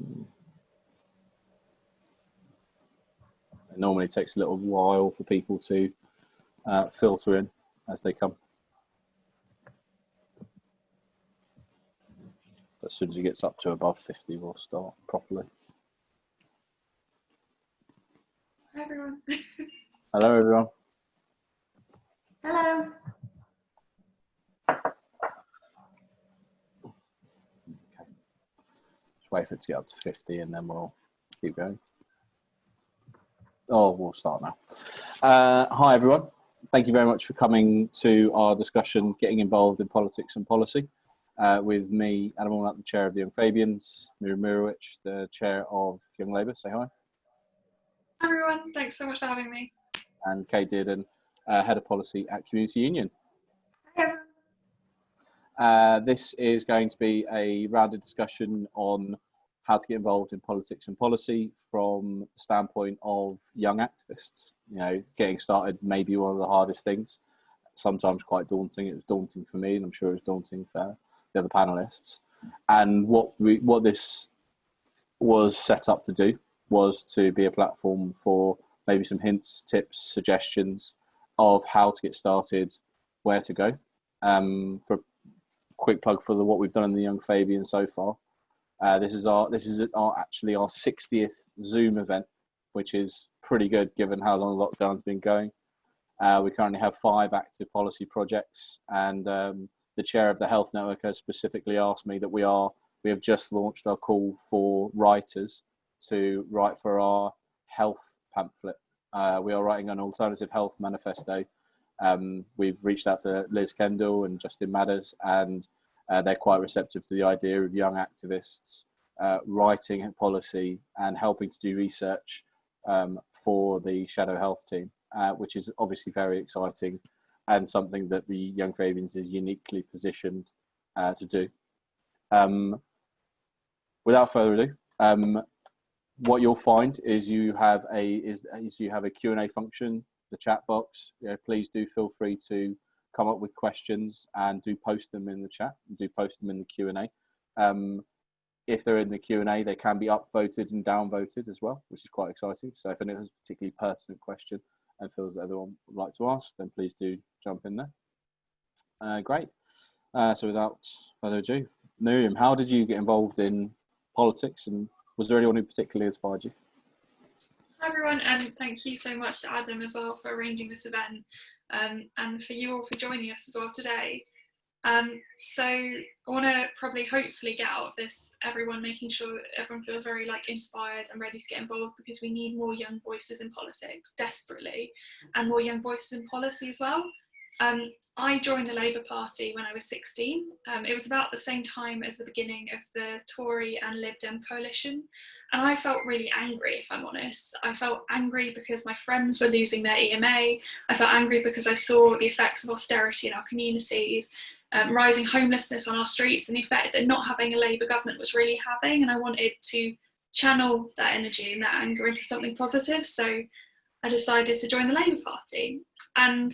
It normally takes a little while for people to filter in as they come. But as soon as it gets up to above 50, we'll start properly. Hi everyone. Hello everyone. Hello. Okay. Just wait for it to get up to 50 and then we'll keep going. Oh, we'll start now. Hi everyone. Thank you very much for coming to our discussion, Getting Involved in Politics and Policy, with me, Adam Allnutt, the chair of the Young Fabians, Miriam Mirwitch, the chair of Young Labour. Say hi. Hi everyone. Thanks so much for having me. And Kate Dearden, head of policy at Community Union. Hi everyone. This is going to be a rounded discussion on how to get involved in politics and policy from the standpoint of young activists. You know, getting started may be one of the hardest things, sometimes quite daunting. It was daunting for me, and I'm sure it was daunting for the other panelists. And what this was set up to do was to be a platform for maybe some hints, tips, suggestions of how to get started, where to go. For a quick plug for what we've done in the Young Fabians so far. This is actually our 60th Zoom event, which is pretty good given how long lockdown's been going. We currently have 5 active policy projects, and the chair of the Health Network has specifically asked me that we have just launched our call for writers to write for our health pamphlet. We are writing an alternative health manifesto. We've reached out to Liz Kendall and Justin Madders, and they're quite receptive to the idea of young activists writing policy and helping to do research for the Shadow Health team, which is obviously very exciting and something that the Young Fabians is uniquely positioned to do. Without further ado, what you'll find is you have a Q&A function, the chat box. You know, please do feel free to come up with questions and do post them in the chat, and do post them in the Q&A. If they're in the Q&A, they can be upvoted and downvoted as well, which is quite exciting. So if anyone has a particularly pertinent question and feels that everyone would like to ask, then please do jump in there. Great. So without further ado, Miriam, how did you get involved in politics, and was there anyone who particularly inspired you? Hi everyone, and thank you so much to Adam as well for arranging this event, and for you all for joining us as well today. So I want to hopefully get out of this everyone making sure that everyone feels very inspired and ready to get involved, because we need more young voices in politics desperately, and more young voices in policy as well. I joined the Labour Party when I was 16. It was about the same time as the beginning of the Tory and Lib Dem coalition. And I felt really angry, if I'm honest. I felt angry because my friends were losing their EMA. I felt angry because I saw the effects of austerity in our communities, rising homelessness on our streets, and the effect that not having a Labour government was really having. And I wanted to channel that energy and that anger into something positive. So I decided to join the Labour Party. And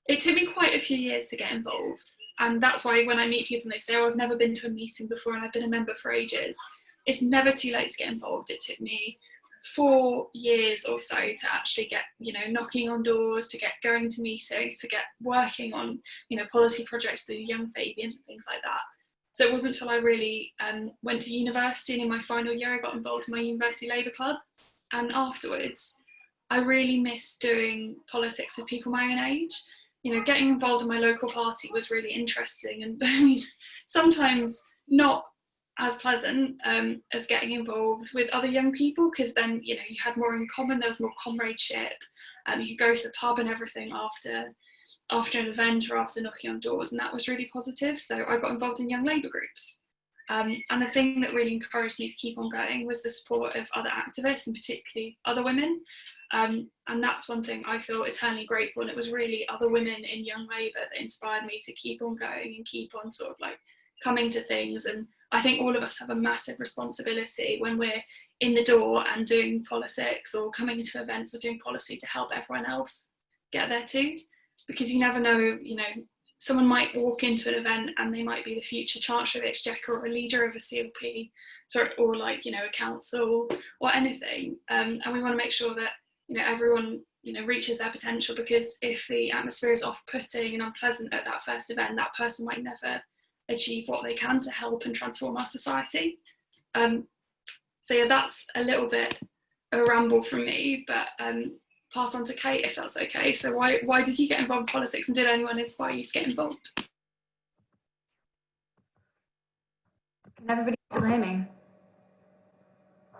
it took me quite a few years to get involved. And that's why when I meet people and they say, oh, I've never been to a meeting before and I've been a member for ages, it's never too late to get involved. It took me 4 years or so to actually get, knocking on doors, to get going to meetings, to get working on, policy projects for the Young Fabians and things like that. So it wasn't until I really went to university, and in my final year, I got involved in my university Labour Club. And afterwards, I really missed doing politics with people my own age. Getting involved in my local party was really interesting, and I mean, sometimes not as pleasant as getting involved with other young people, because then you had more in common. There was more comradeship. You could go to the pub and everything after an event or after knocking on doors, and that was really positive. So I got involved in young Labour groups, and the thing that really encouraged me to keep on going was the support of other activists, and particularly other women. And that's one thing I feel eternally grateful, and it was really other women in Young Labour that inspired me to keep on going and keep on coming to things. And I think all of us have a massive responsibility when we're in the door and doing politics or coming to events or doing policy to help everyone else get there too, because you never know, someone might walk into an event and they might be the future Chancellor of the Exchequer or a leader of a CLP, or like, you know, a council or anything. And we want to make sure that, you know, everyone, you know, reaches their potential, because if the atmosphere is off-putting and unpleasant at that first event, that person might never achieve what they can to help and transform our society. So yeah, that's a little bit of a ramble from me, but pass on to Kate if that's okay. So why did you get involved in politics, and did anyone inspire you to get involved? Can everybody still hear me?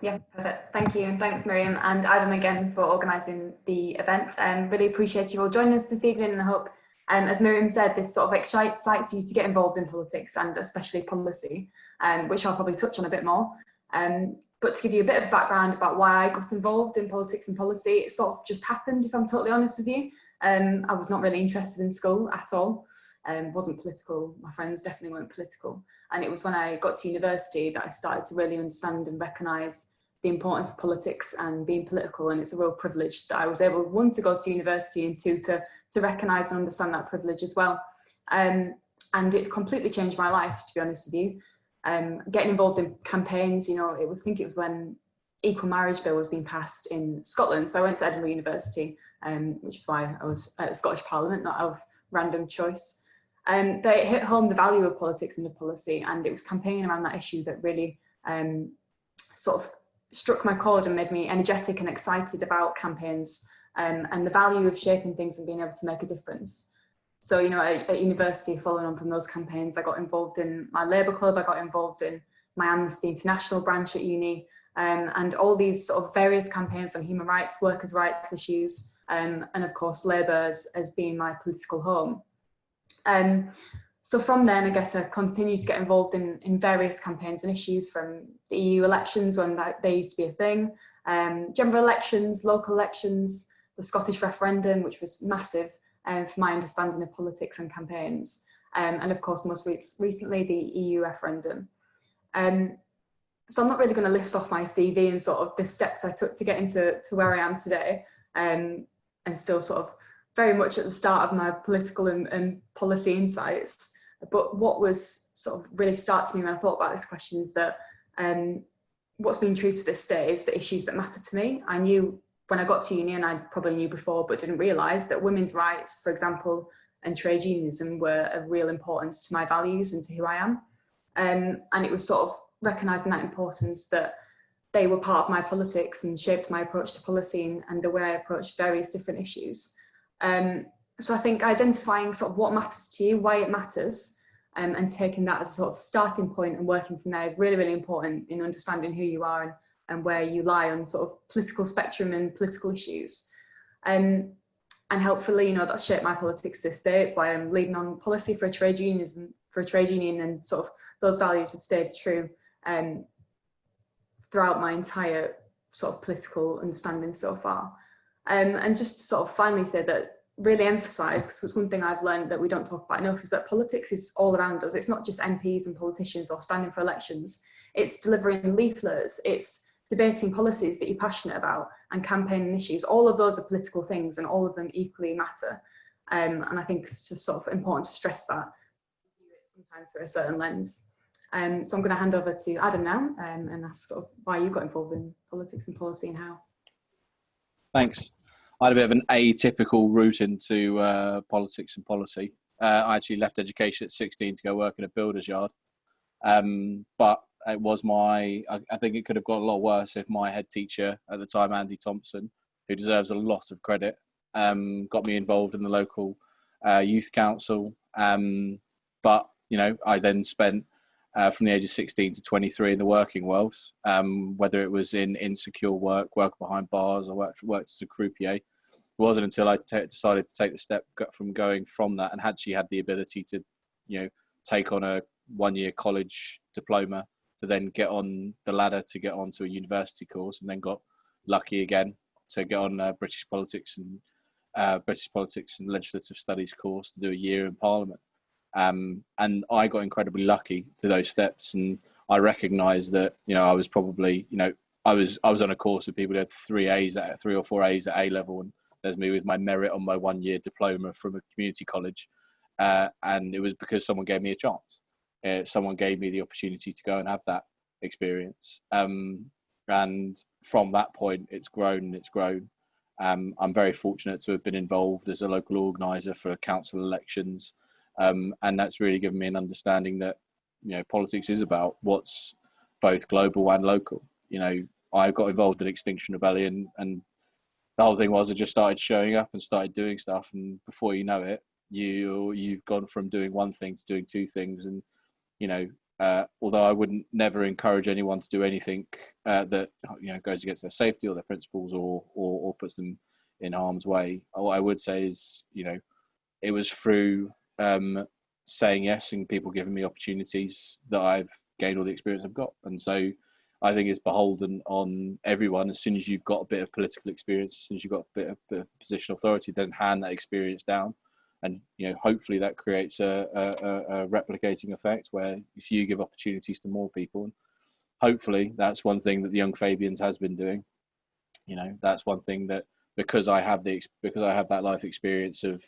Yeah, perfect. Thank you, and thanks Miriam and Adam again for organising the event. Really appreciate you all joining us this evening, and I hope, as Miriam said, this sort of excites you to get involved in politics and especially policy, which I'll probably touch on a bit more. But to give you a bit of background about why I got involved in politics and policy, it sort of just happened, if I'm totally honest with you. I was not really interested in school at all. Wasn't political, my friends definitely weren't political. And it was when I got to university that I started to really understand and recognise the importance of politics and being political. And it's a real privilege that I was able, one, to go to university, and two, to recognise and understand that privilege as well. And it completely changed my life, to be honest with you. Getting involved in campaigns, you know, I think it was when Equal Marriage Bill was being passed in Scotland. So I went to Edinburgh University, which is why I was at the Scottish Parliament, not out of random choice. They hit home the value of politics and of policy, and it was campaigning around that issue that really sort of struck my chord and made me energetic and excited about campaigns, and the value of shaping things and being able to make a difference. So, you know, at university, following on from those campaigns, I got involved in my Labour Club, I got involved in my Amnesty International branch at uni, and all these sort of various campaigns on human rights, workers' rights issues, and of course Labour as being my political home. So from then, I guess I continued to get involved in various campaigns and issues, from the EU elections, when they used to be a thing, general elections, local elections, the Scottish referendum, which was massive for my understanding of politics and campaigns, and of course most recently the EU referendum. So I'm not really going to list off my CV and sort of the steps I took to get into where I am today, and still sort of very much at the start of my political and policy insights. But what was sort of really started me when I thought about this question is that what's been true to this day is the issues that matter to me. I knew when I got to uni, and I probably knew before but didn't realise, that women's rights, for example, and trade unionism were of real importance to my values and to who I am. And it was sort of recognising that importance that they were part of my politics and shaped my approach to policy and the way I approached various different issues. So I think identifying sort of what matters to you, why it matters, and taking that as a sort of starting point and working from there is really, really important in understanding who you are and where you lie on sort of political spectrum and political issues. And helpfully, you know, that's shaped my politics this day. It's why I'm leading on policy for a trade union, and sort of those values have stayed true throughout my entire sort of political understanding so far. And just to sort of finally say that, really emphasise, because it's one thing I've learned that we don't talk about enough, is that politics is all around us. It's not just MPs and politicians or standing for elections. It's delivering leaflets, it's debating policies that you're passionate about, and campaigning issues. All of those are political things, and all of them equally matter. And I think it's just sort of important to stress that, sometimes through a certain lens. So I'm going to hand over to Adam now, and ask sort of why you got involved in politics and policy and how. Thanks. I had a bit of an atypical route into politics and policy. I actually left education at 16 to go work in a builder's yard. But it was I think it could have got a lot worse if my head teacher at the time, Andy Thompson, who deserves a lot of credit, got me involved in the local youth council. But, you know, I then spent from the age of 16 to 23 in the working world, whether it was in insecure work behind bars, or worked as a croupier. It wasn't until I decided to take the step from going from that and actually had the ability to, you know, take on a one-year college diploma to then get on the ladder to get onto a university course, and then got lucky again to get on British politics and legislative studies course to do a year in Parliament. And I got incredibly lucky to those steps, and I recognised that, you know, I was probably, you know, I was on a course with people who had 3 or 4 A's at A level, and there's me with my merit on my 1 year diploma from a community college. and it was because someone gave me a chance. Someone gave me the opportunity to go and have that experience. And from that point, it's grown and it's grown. I'm very fortunate to have been involved as a local organiser for council elections, and that's really given me an understanding that, you know, politics is about what's both global and local. You know, I got involved in Extinction Rebellion, and the whole thing was I just started showing up and started doing stuff, and before you know it, you've gone from doing one thing to doing two things. And you know, although I wouldn't never encourage anyone to do anything that, you know, goes against their safety or their principles or puts them in harm's way, what I would say is, you know, it was through saying yes and people giving me opportunities that I've gained all the experience I've got. And so I think it's beholden on everyone. As soon as you've got a bit of political experience, as soon as you've got a bit of positional authority, then hand that experience down. And, you know, hopefully that creates a replicating effect where if you give opportunities to more people, and hopefully that's one thing that the Young Fabians has been doing. You know, that's one thing that, because I have that life experience of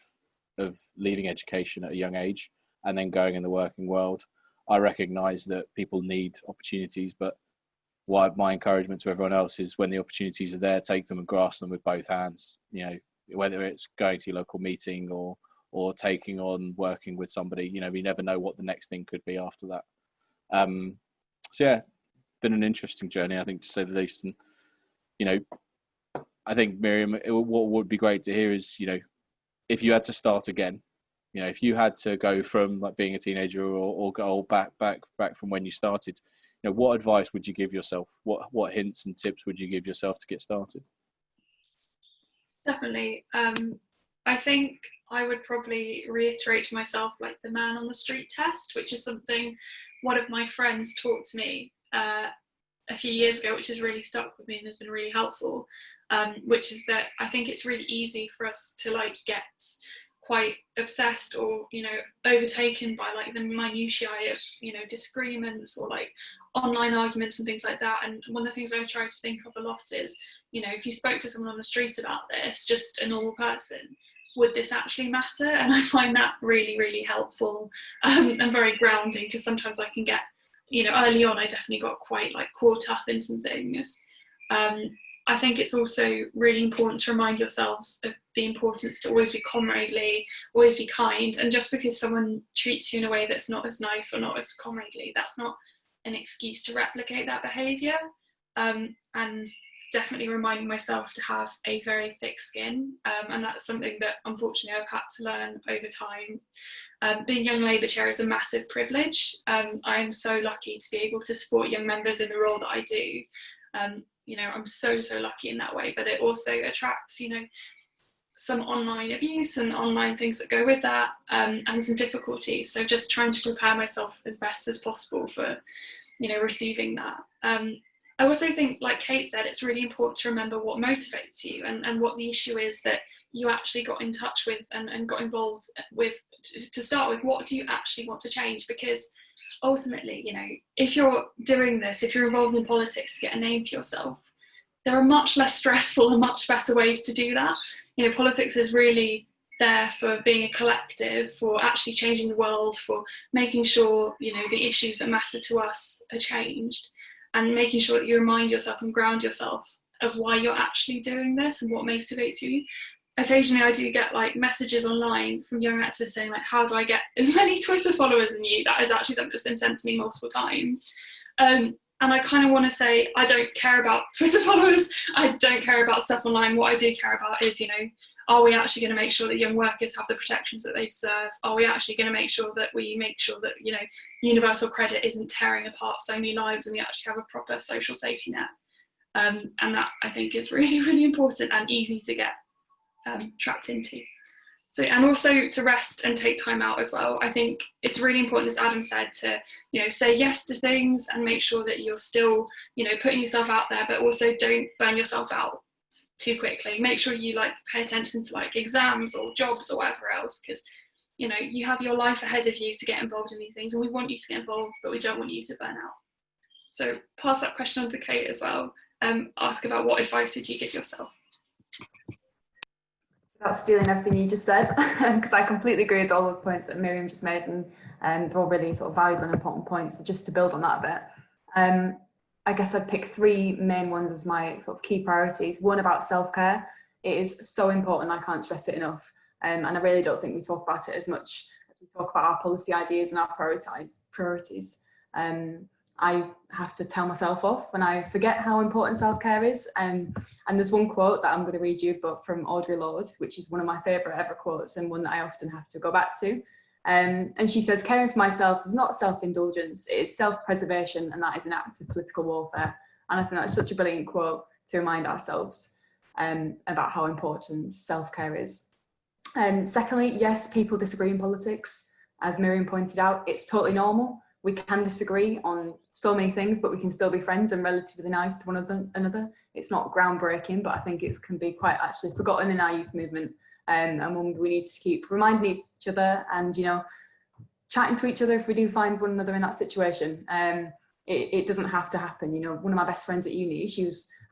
leaving education at a young age and then going in the working world, I recognise that people need opportunities. But my encouragement to everyone else is, when the opportunities are there, take them and grasp them with both hands. You know, whether it's going to your local meeting or taking on working with somebody, you know, we never know what the next thing could be after that. So yeah, been an interesting journey, I think, to say the least. And, you know, I think, Miriam, what would be great to hear is, you know, if you had to start again, you know, if you had to go from like being a teenager or go back from when you started, you know, what advice would you give yourself? What hints and tips would you give yourself to get started? Definitely. I think I would probably reiterate to myself, like, the man on the street test, which is something one of my friends taught to me a few years ago, which has really stuck with me and has been really helpful, which is that I think it's really easy for us to like get quite obsessed or, you know, overtaken by like the minutiae of, you know, disagreements or like online arguments and things like that. And one of the things I try to think of a lot is, you know, if you spoke to someone on the street about this, just a normal person, would this actually matter? And I find that really, really helpful and very grounding, because sometimes I can get, you know, early on I definitely got quite like caught up in some things. I think it's also really important to remind yourselves of the importance to always be comradely, always be kind. And just because someone treats you in a way that's not as nice or not as comradely, that's not an excuse to replicate that behaviour. And definitely reminding myself to have a very thick skin, and that's something that unfortunately I've had to learn over time. Being Young Labour Chair is a massive privilege. I'm so lucky to be able to support young members in the role that I do. You know, I'm so lucky in that way, but it also attracts, you know, some online abuse and online things that go with that, and some difficulties. So just trying to prepare myself as best as possible for, you know, receiving that. I also think, like Kate said, it's really important to remember what motivates you and what the issue is that you actually got in touch with and got involved with. To start with, what do you actually want to change? Because ultimately, you know, if you're doing this, if you're involved in politics to get a name for yourself, there are much less stressful and much better ways to do that. You know, politics is really there for being a collective, for actually changing the world, for making sure, you know, the issues that matter to us are changed, and making sure that you remind yourself and ground yourself of why you're actually doing this and what motivates you. Occasionally I do get like messages online from young activists saying like, how do I get as many Twitter followers as you? That is actually something that's been sent to me multiple times. And I kind of want to say, I don't care about Twitter followers. I don't care about stuff online. What I do care about is, you know, are we actually going to make sure that young workers have the protections that they deserve? Are we actually going to make sure that you know, universal credit isn't tearing apart so many lives and we actually have a proper social safety net? And that I think is really, really important and easy to get trapped into. So, and also to rest and take time out as well. I think it's really important, as Adam said, to, you know, say yes to things and make sure that you're still, you know, putting yourself out there, but also don't burn yourself out too quickly. Make sure you like pay attention to like exams or jobs or whatever else, because, you know, you have your life ahead of you to get involved in these things, and we want you to get involved, but we don't want you to burn out. So pass that question on to Kate as well. Ask about what advice would you give yourself? Without stealing everything you just said, because I completely agree with all those points that Miriam just made, and they're all really sort of valuable and important points. So just to build on that a bit, I guess I'd pick three main ones as my sort of key priorities. One, about self-care. It is so important, I can't stress it enough. And I really don't think we talk about it as much as we talk about our policy ideas and our priorities. I have to tell myself off when I forget how important self-care is. And there's one quote that I'm going to read you, but from Audre Lorde, which is one of my favourite ever quotes and one that I often have to go back to. And she says, caring for myself is not self-indulgence, it is self-preservation, and that is an act of political warfare. And I think that's such a brilliant quote to remind ourselves about how important self-care is. And secondly, yes, people disagree in politics. As Miriam pointed out, it's totally normal. We can disagree on so many things, but we can still be friends and relatively nice to one another. It's not groundbreaking, but I think it can be quite actually forgotten in our youth movement. And one we need to keep reminding each other and, you know, chatting to each other if we do find one another in that situation. It doesn't have to happen. You know, one of my best friends at uni,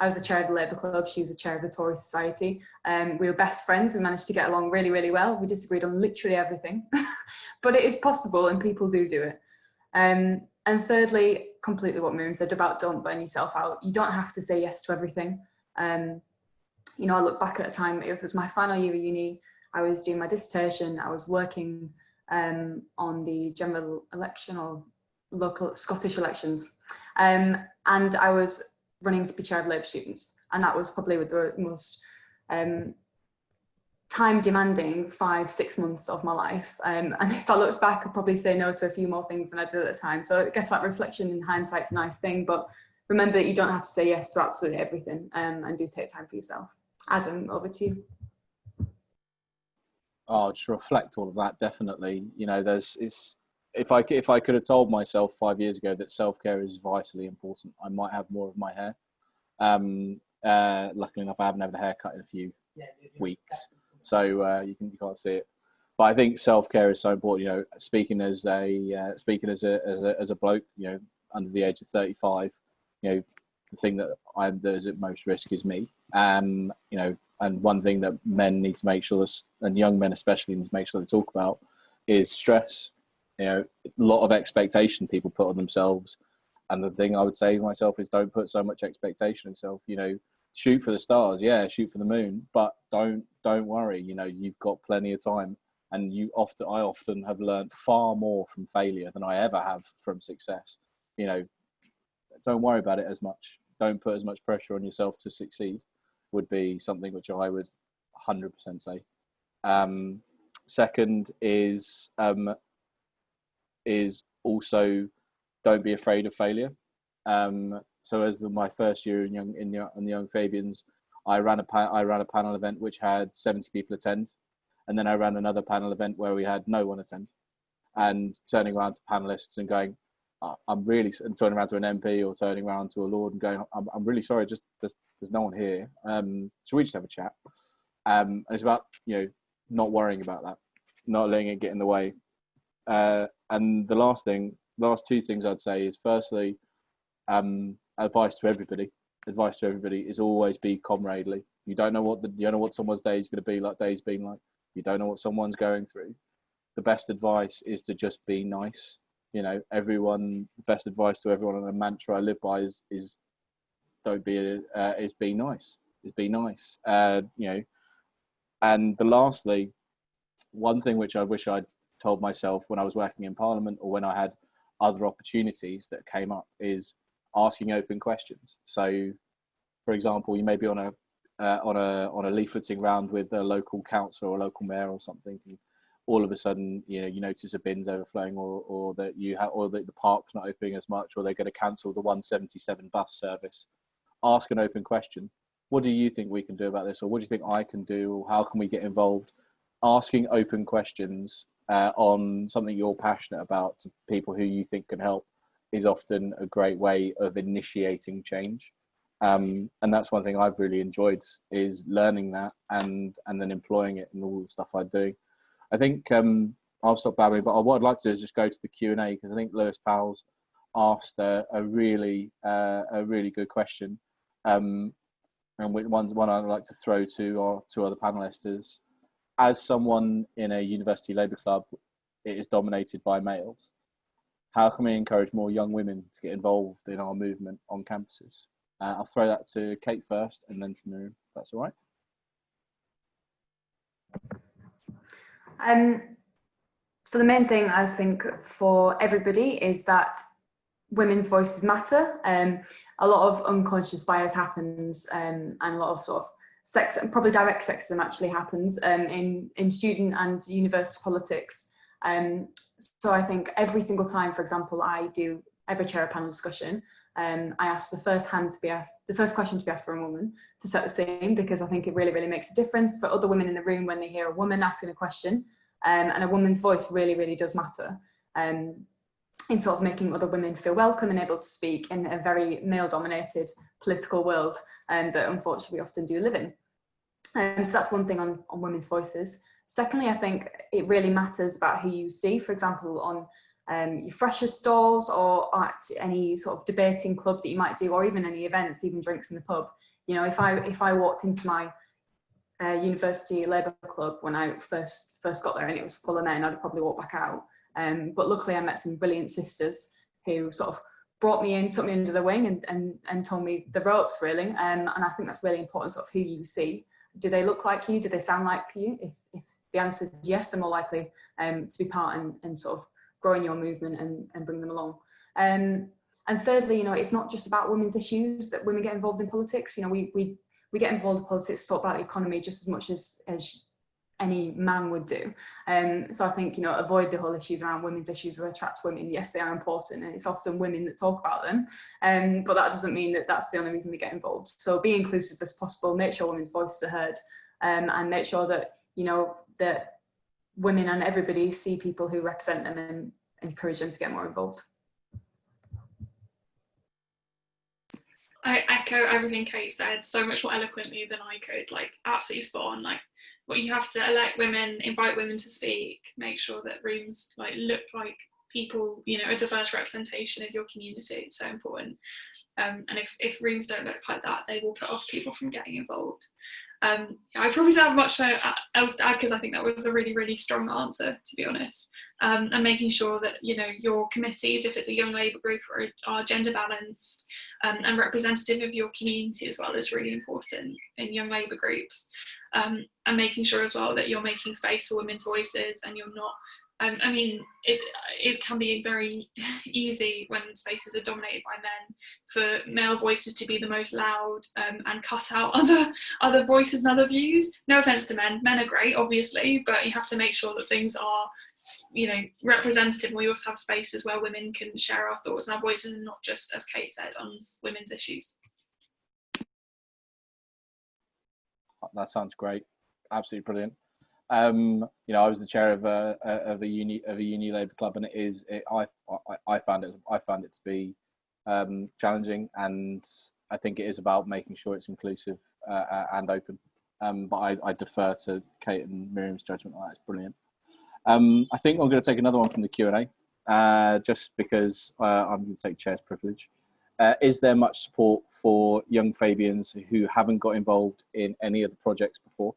I was the chair of the Labour Club, she was the chair of the Tory Society. We were best friends, we managed to get along really, really well. We disagreed on literally everything, but it is possible and people do it. And thirdly, completely what Miriam said about don't burn yourself out. You don't have to say yes to everything. You know, I look back at a time, it was my final year of uni, I was doing my dissertation, I was working on the general election or local Scottish elections, and I was running to be chair of Labour students, and that was probably the most time demanding 5-6 months of my life, and if I looked back I'd probably say no to a few more things than I did at the time. So I guess that reflection in hindsight's a nice thing, but remember that you don't have to say yes to absolutely everything, and do take time for yourself. Adam, over to you. Oh, just reflect all of that, definitely. You know, if I could have told myself 5 years ago that self-care is vitally important, I might have more of my hair. Luckily enough, I haven't had a haircut in a few weeks, so you can't see it. But I think self-care is so important. You know, speaking as a bloke, you know, under the age of 35, you know, the thing that is at most risk is me. You know, and one thing that men need to make sure, and young men especially need to make sure they talk about, is stress. You know, a lot of expectation people put on themselves, and the thing I would say to myself is don't put so much expectation on yourself. You know, shoot for the stars, yeah, shoot for the moon, but don't worry. You know, you've got plenty of time, and I often have learned far more from failure than I ever have from success. You know, don't worry about it as much. Don't put as much pressure on yourself to succeed, would be something which I would 100% say. Second is also don't be afraid of failure. So as my first year in the Young Fabians, I ran a panel event which had 70 people attend, and then I ran another panel event where we had no one attend, and turning around to panelists and going, and turning around to an MP or turning around to a Lord and going, I'm really sorry, just there's no one here. So we just have a chat. And it's about, you know, not worrying about that, not letting it get in the way. And the last two things I'd say is, firstly, advice to everybody is always be comradely. You don't know what someone's day is going to be like, day's been like. You don't know what someone's going through. The best advice is to just be nice. You know, the best advice to everyone, and a mantra I live by is be nice. Is be nice. You know, and lastly, one thing which I wish I'd told myself when I was working in Parliament, or when I had other opportunities that came up, is asking open questions. So, for example, you may be on a leafleting round with a local council or a local mayor or something, and all of a sudden, you know, you notice a bin's overflowing, or that the park's not opening as much, or they're going to cancel the 177 bus service. Ask an open question. What do you think we can do about this? Or what do you think I can do? Or how can we get involved? Asking open questions on something you're passionate about to people who you think can help is often a great way of initiating change. And that's one thing I've really enjoyed, is learning that and then employing it in all the stuff I do. I think I'll stop babbling, but what I'd like to do is just go to the Q&A, because I think Lewis Powell's asked a really good question. And one I'd like to throw to our two other panelists is, as someone in a university labour club, it is dominated by males. How can we encourage more young women to get involved in our movement on campuses? I'll throw that to Kate first and then to Miriam, if that's all right. So the main thing I think for everybody is that women's voices matter. A lot of unconscious bias happens, and a lot of sort of probably direct sexism actually happens in student and university politics. So I think every single time, for example, I ever chair a panel discussion, I ask the first question to be asked for a woman to set the scene, because I think it really, really makes a difference for other women in the room when they hear a woman asking a question, and a woman's voice really, really does matter in sort of making other women feel welcome and able to speak in a very male-dominated political world that unfortunately we often do live in. So that's one thing on women's voices. Secondly, I think it really matters about who you see, for example, on your freshers stalls or at any sort of debating club that you might do, or even any events, even drinks in the pub. You know, if I walked into my university labour club when I first got there and it was full of men, I'd probably walk back out. But luckily I met some brilliant sisters who sort of brought me in, took me under the wing and told me the ropes really. And I think that's really important, sort of who you see. Do they look like you? Do they sound like you? If the answer is yes, they're more likely to be part and sort of growing your movement and bring them along. And thirdly, you know, it's not just about women's issues that women get involved in politics. You know, we get involved in politics to talk about the economy just as much as any man would do. So I think, you know, avoid the whole issues around women's issues or attract women. Yes, they are important, and it's often women that talk about them. But that doesn't mean that that's the only reason they get involved. So be inclusive as possible, make sure women's voices are heard, and make sure that, you know, that women and everybody see people who represent them and encourage them to get more involved. I echo everything Kate said so much more eloquently than I could, like absolutely spot on. Like, what you have to elect women, invite women to speak, make sure that rooms like look like people, you know, a diverse representation of your community. It's so important. And if rooms don't look like that, they will put off people from getting involved. I probably don't have much else to add, because I think that was a really, really strong answer, to be honest. And making sure that, you know, your committees, if it's a young labour group, are gender balanced and representative of your community as well, is really important in young labour groups. And making sure as well that you're making space for women's voices, and you're not, I mean, it can be very easy when spaces are dominated by men for male voices to be the most loud and cut out other voices and other views. No offence to men are great, obviously, but you have to make sure that things are, you know, representative. We also have spaces where women can share our thoughts and our voices, and not just, as Kate said, on women's issues. That sounds great, absolutely brilliant. You know, I was the chair of a uni labour club, and I found it to be challenging, and I think it is about making sure it's inclusive and open. But I defer to Kate and Miriam's judgment on that. It's brilliant. I think I'm going to take another one from the Q&A, just because I'm going to take chair's privilege. Is there much support for young Fabians who haven't got involved in any of the projects before?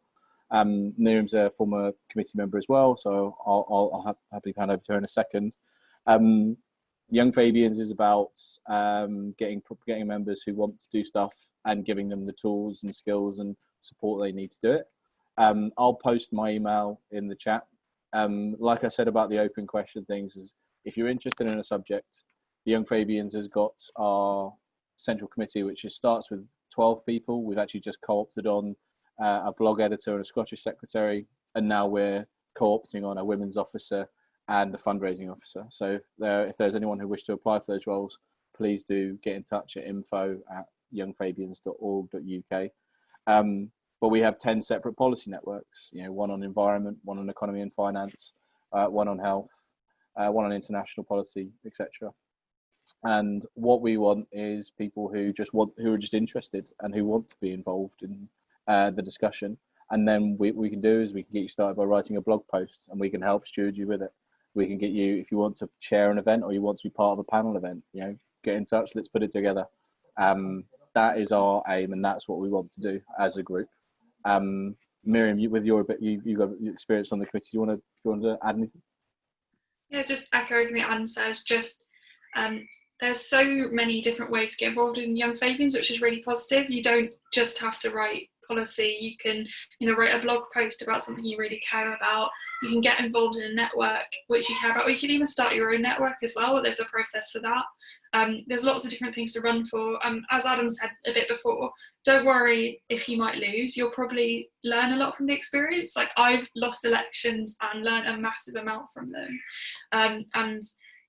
Miriam's a former committee member as well, so I'll happily hand over to her in a second. Young Fabians is about getting members who want to do stuff and giving them the tools and skills and support they need to do it. I'll post my email in the chat. Like I said about the open question things, is if you're interested in a subject, the Young Fabians has got our central committee, which starts with 12 people. We've actually just co-opted on a blog editor and a Scottish secretary, and now we're co-opting on a women's officer and a fundraising officer. So if there's anyone who wishes to apply for those roles, please do get in touch at info@youngfabians.org.uk. But we have 10 separate policy networks, you know, one on environment, one on economy and finance, one on health, one on international policy, etc. And what we want is people who are just interested and who want to be involved in the discussion. And then we can do is we can get you started by writing a blog post, and we can help steward you with it. We can get you, if you want to chair an event or you want to be part of a panel event, you know, get in touch, let's put it together. That is our aim, and that's what we want to do as a group. Miriam, with your bit, you got your experience on the committee. Do you want to add anything? Yeah, just echo everything Adam says. Just there's so many different ways to get involved in Young Fabians, which is really positive. You don't just have to write policy. You can, write a blog post about something you really care about. You can get involved in a network which you care about, or you can even start your own network as well. There's a process for that. There's lots of different things to run for. As Adam said a bit before, don't worry if you might lose. You'll probably learn a lot from the experience. Like, I've lost elections and learned a massive amount from them. And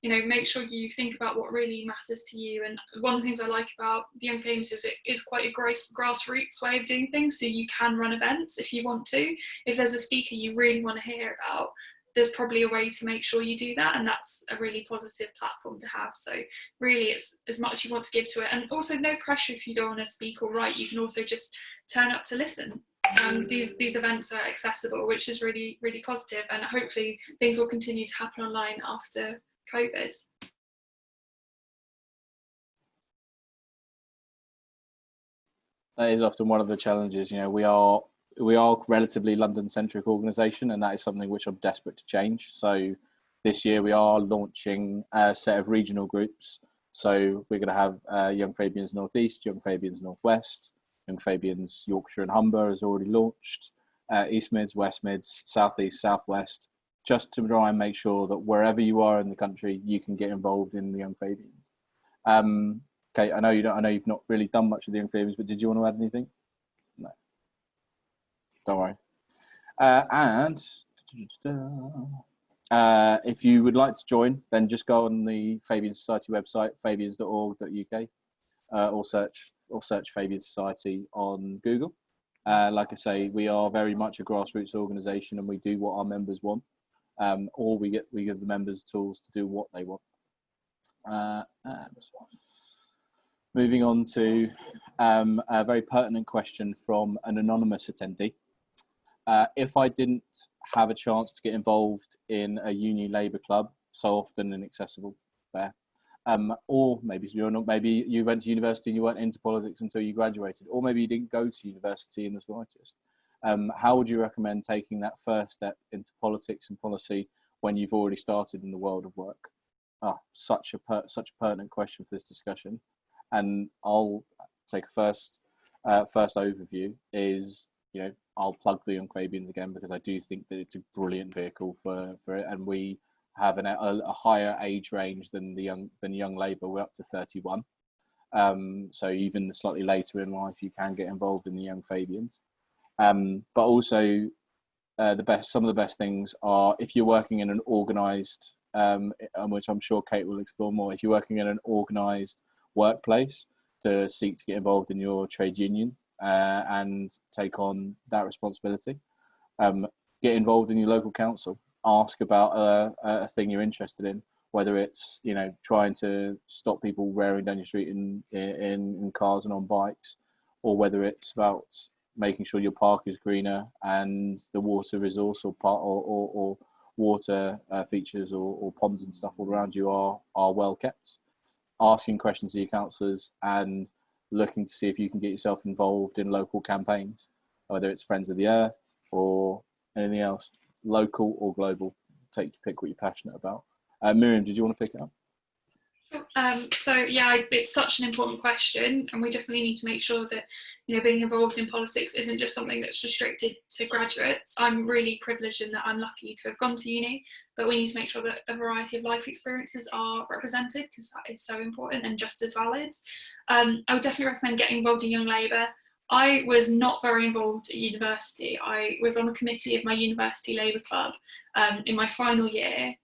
make sure you think about what really matters to you. And one of the things I like about the Young Fabians is it is quite a grassroots way of doing things. So you can run events if you want to. If there's a speaker you really want to hear about, there's probably a way to make sure you do that. And that's a really positive platform to have. So really, it's as much you want to give to it. And also, no pressure if you don't want to speak or write. You can also just turn up to listen. These events are accessible, which is really, really positive. And hopefully things will continue to happen online after COVID. That is often one of the challenges. We are a relatively London-centric organisation, and that is something which I'm desperate to change. So this year we are launching a set of regional groups. So we're going to have Young Fabians North East, Young Fabians North West, Young Fabians Yorkshire and Humber has already launched, East Mids, West Mids, South East, South West, just to try and make sure that wherever you are in the country, you can get involved in the Young Fabians. Kate, I know you've not really done much of the Young Fabians, but did you want to add anything? No. Don't worry. If you would like to join, then just go on the Fabian Society website, fabians.org.uk, or search Fabian Society on Google. Like I say, we are very much a grassroots organisation, and we do what our members want. Or we give the members tools to do what they want. And moving on to a very pertinent question from an anonymous attendee. If I didn't have a chance to get involved in a uni labour club, so often inaccessible, fair, or maybe you went to university and you weren't into politics until you graduated, or maybe you didn't go to university in the slightest. How would you recommend taking that first step into politics and policy when you've already started in the world of work? Such a pertinent question for this discussion. And I'll take a first overview is, I'll plug the Young Fabians again, because I do think that it's a brilliant vehicle for it. And we have a higher age range than Young Labour. We're up to 31. So even slightly later in life, you can get involved in the Young Fabians. But also some of the best things are if you're working in an organised, which I'm sure Kate will explore more, if you're working in an organised workplace, to seek to get involved in your trade union and take on that responsibility. Get involved in your local council. Ask about a thing you're interested in, whether it's trying to stop people wearing down your street in cars and on bikes, or whether it's about making sure your park is greener and the water resource or water features or ponds and stuff all around you are well kept. Asking questions to your councillors and looking to see if you can get yourself involved in local campaigns, whether it's Friends of the Earth or anything else, local or global. Pick what you're passionate about. Miriam, did you want to pick it up? So yeah, it's such an important question, and we definitely need to make sure that being involved in politics isn't just something that's restricted to graduates. I'm really privileged in that I'm lucky to have gone to uni, but we need to make sure that a variety of life experiences are represented, because that is so important and just as valid. I would definitely recommend getting involved in Young Labour. I was not very involved at university. I was on a committee of my university Labour club in my final year,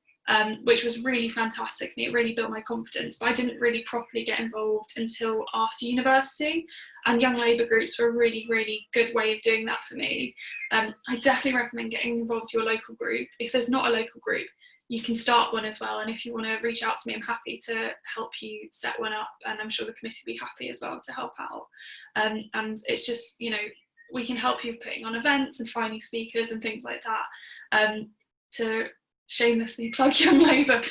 which was really fantastic for me. It really built my confidence, but I didn't really properly get involved until after university, and Young Labour groups were a really, really good way of doing that for me. I definitely recommend getting involved in your local group. If there's not a local group, you can start one as well, and if you want to reach out to me, I'm happy to help you set one up, and I'm sure the committee will be happy as well to help out. And it's just, we can help you with putting on events and finding speakers and things like that, to shamelessly plug Young Labour.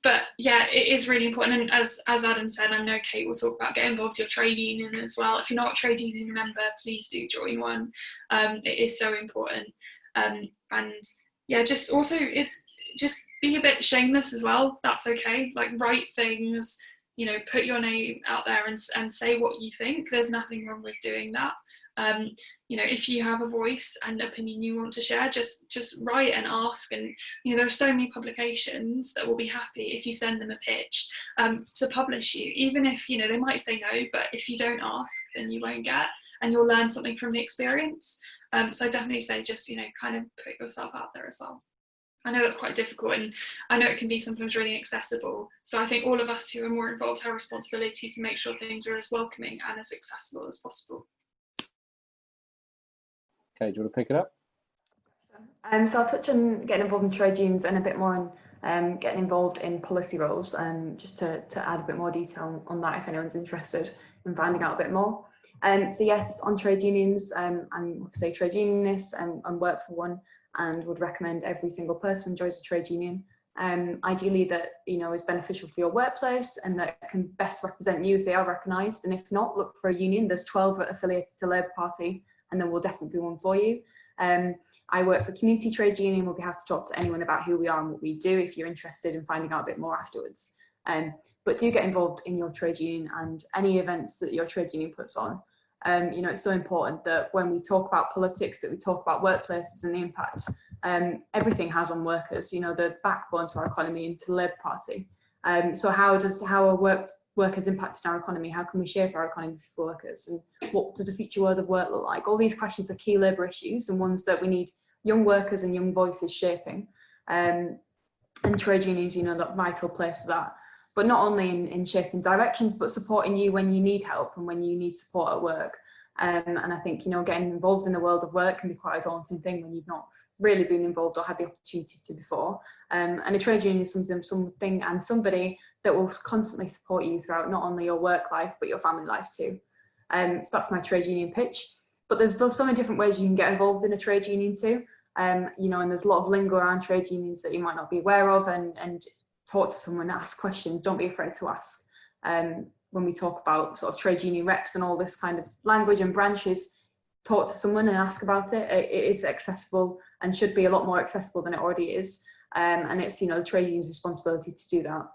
But yeah, it is really important. And as Adam said, I know Kate will talk about getting involved in your trade union as well. If you're not a trade union member, please do join one. It is so important. And yeah, just also it's just be a bit shameless as well. That's okay. Like, write things, you know, put your name out there and say what you think. There's nothing wrong with doing that. You know, if you have a voice and opinion you want to share, just write and ask. And you know, there are so many publications that will be happy if you send them a pitch to publish you, even if, you know, they might say no, but if you don't ask, then you won't get, and you'll learn something from the experience. So I definitely say, just, you know, kind of put yourself out there as well. I know that's quite difficult, and I know it can be sometimes really inaccessible. So I think all of us who are more involved have a responsibility to make sure things are as welcoming and as accessible as possible. Okay, do you want to pick it up? So I'll touch on getting involved in trade unions and a bit more on getting involved in policy roles, just to add a bit more detail on that if anyone's interested in finding out a bit more. So yes, on trade unions, I'm say trade unionist and work for one, and would recommend every single person joins a trade union. Ideally that, you know, is beneficial for your workplace and that can best represent you if they are recognised, and if not, look for a union. There's 12 affiliated to Labour Party, and there will definitely be one for you. I work for a community trade union. We'll be happy to talk to anyone about who we are and what we do if you're interested in finding out a bit more afterwards. But do get involved in your trade union and any events that your trade union puts on. You know, it's so important that when we talk about politics, that we talk about workplaces and the impact everything has on workers, you know, the backbone to our economy and to the Labour Party. So how are workers impacting our economy? How can we shape our economy for workers? And what does a future world of work look like? All these questions are key Labour issues and ones that we need young workers and young voices shaping. And trade unions, you know, that vital place for that. But not only in shaping directions, but supporting you when you need help and when you need support at work. And I think, you know, getting involved in the world of work can be quite a daunting thing when you've not really been involved or had the opportunity to before. And a trade union is something and somebody that will constantly support you throughout not only your work life, but your family life too. So that's my trade union pitch. But there's so many different ways you can get involved in a trade union too. You know, and there's a lot of lingo around trade unions that you might not be aware of, and talk to someone, ask questions, don't be afraid to ask. When we talk about sort of trade union reps and all this kind of language and branches, talk to someone and ask about it. It is accessible and should be a lot more accessible than it already is. And it's, you know, the trade union's responsibility to do that.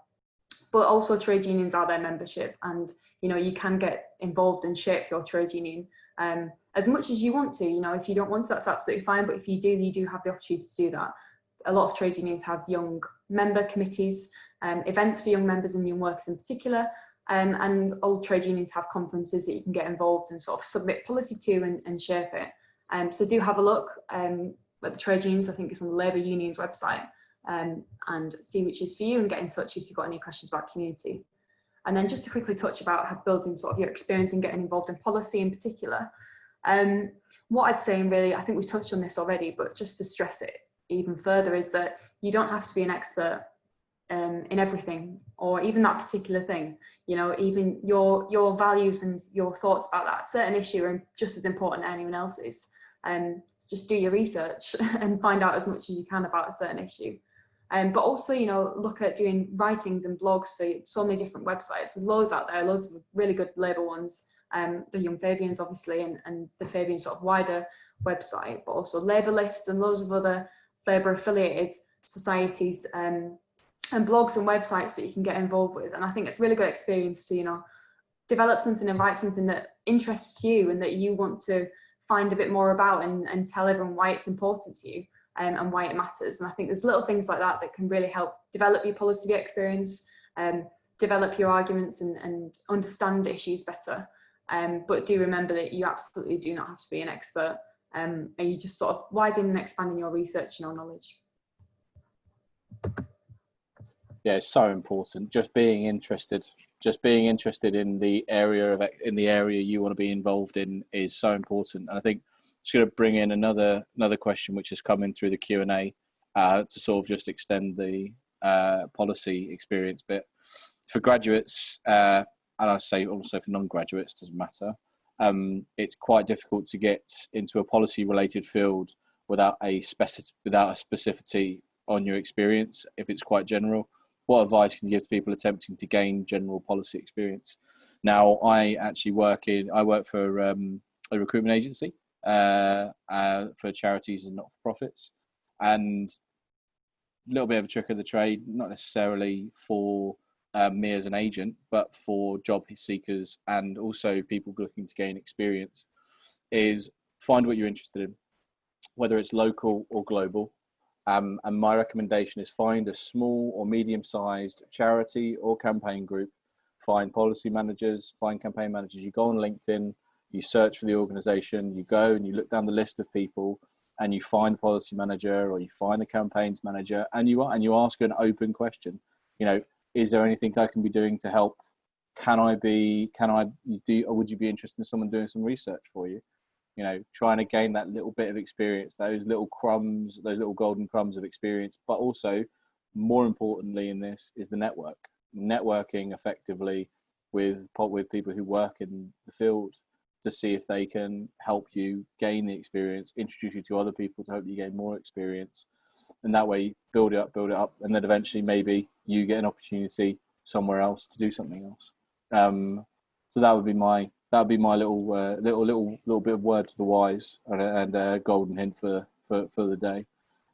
But also trade unions are their membership, and, you know, you can get involved and shape your trade union as much as you want to. You know, if you don't want to, that's absolutely fine. But if you do, you do have the opportunity to do that. A lot of trade unions have young member committees, events for young members and young workers in particular. And all trade unions have conferences that you can get involved and sort of submit policy to and shape it. So do have a look at the trade unions. I think it's on the Labour Union's website, and see which is for you, and get in touch if you've got any questions about community. And then just to quickly touch about building sort of your experience in getting involved in policy in particular. What I'd say, and really, I think we've touched on this already, but just to stress it even further, is that you don't have to be an expert in everything, or even that particular thing. You know, even your values and your thoughts about that certain issue are just as important as anyone else's. So just do your research and find out as much as you can about a certain issue. But also, you know, look at doing writings and blogs for so many different websites. There's loads out there, loads of really good Labour ones. The Young Fabians, obviously, and the Fabians sort of wider website, but also Labour List and loads of other Labour affiliated societies and blogs and websites that you can get involved with. And I think it's a really good experience to, you know, develop something and write something that interests you and that you want to find a bit more about, and tell everyone why it's important to you, and why it matters. And I think there's little things like that that can really help develop your policy experience, develop your arguments and understand issues better. But do remember that you absolutely do not have to be an expert, and you just sort of widening and expanding your research and your knowledge. Yeah, it's so important. Just being interested in the area you want to be involved in is so important. And I think I'm just going to bring in another question which has come in through the Q&A to sort of just extend the policy experience bit for graduates, and I say also for non-graduates, doesn't matter. It's quite difficult to get into a policy-related field without a specificity on your experience if it's quite general? What advice can you give to people attempting to gain general policy experience? Now, I work for a recruitment agency for charities and not-for-profits, and a little bit of a trick of the trade, not necessarily for me as an agent, but for job seekers and also people looking to gain experience, is find what you're interested in, whether it's local or global. And my recommendation is find a small or medium-sized charity or campaign group, find policy managers, find campaign managers. You go on LinkedIn, you search for the organization, you go and you look down the list of people, and you find the policy manager or you find the campaigns manager, and you ask an open question. You know, is there anything I can be doing to help? Would you be interested in someone doing some research for you? You know, trying to gain that little bit of experience, those little crumbs, those little golden crumbs of experience. But also, more importantly in this is the networking effectively with people who work in the field, to see if they can help you gain the experience, introduce you to other people to help you gain more experience. And that way, build it up. And then eventually maybe you get an opportunity somewhere else to do something else. So that would be my little bit of word to the wise, and a golden hint for the day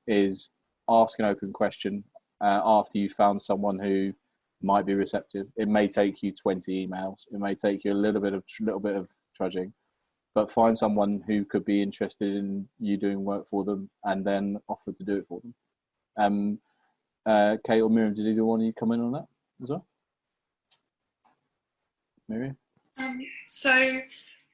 is ask an open question after you've found someone who might be receptive. It may take you 20 emails. It may take you a little bit of trudging, but find someone who could be interested in you doing work for them, and then offer to do it for them. Kate or Miriam, did either one of you come in on that as well? Miriam? So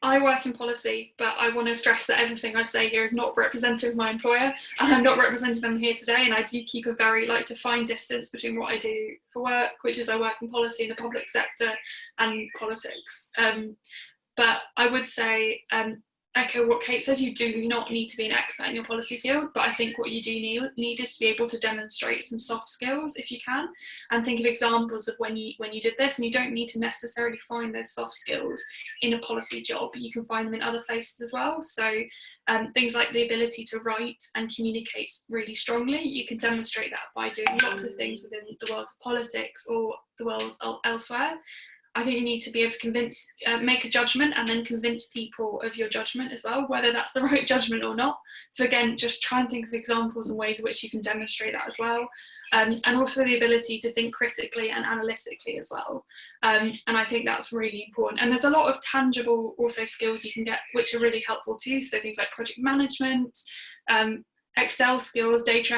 I work in policy, but I want to stress that everything I say here is not representative of my employer, and I'm not representing them here today. And I do keep a very defined distance between what I do for work, which is I work in policy in the public sector, and politics. But I would say, echo what Kate says, you do not need to be an expert in your policy field, but I think what you do need is to be able to demonstrate some soft skills if you can, and think of examples of when you did this. And you don't need to necessarily find those soft skills in a policy job, you can find them in other places as well. So things like the ability to write and communicate really strongly, you can demonstrate that by doing lots of things within the world of politics or the world elsewhere. I think you need to be able to make a judgment and then convince people of your judgment as well, whether that's the right judgment or not. So again, just try and think of examples and ways in which you can demonstrate that as well. And also the ability to think critically and analytically as well. And I think that's really important. And there's a lot of tangible also skills you can get, which are really helpful too. So things like project management, Excel skills, data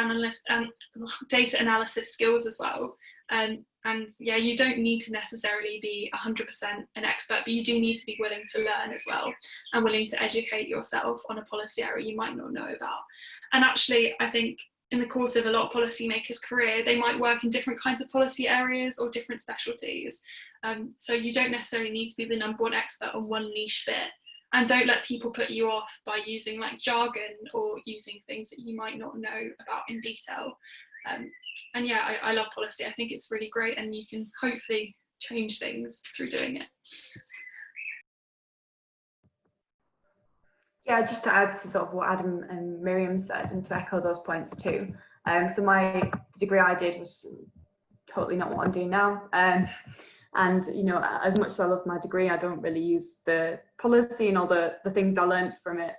analysis skills as well. And yeah, you don't need to necessarily be 100% an expert, but you do need to be willing to learn as well, and willing to educate yourself on a policy area you might not know about. And actually, I think in the course of a lot of policymakers' career, they might work in different kinds of policy areas or different specialties. So you don't necessarily need to be the number one expert on one niche bit. And don't let people put you off by using jargon or using things that you might not know about in detail. And yeah, I love policy. I think it's really great, and you can hopefully change things through doing it. Yeah, just to add to sort of what Adam and Miriam said, and to echo those points too. So the degree I did was totally not what I'm doing now. And as much as I love my degree, I don't really use the policy and all the things I learned from it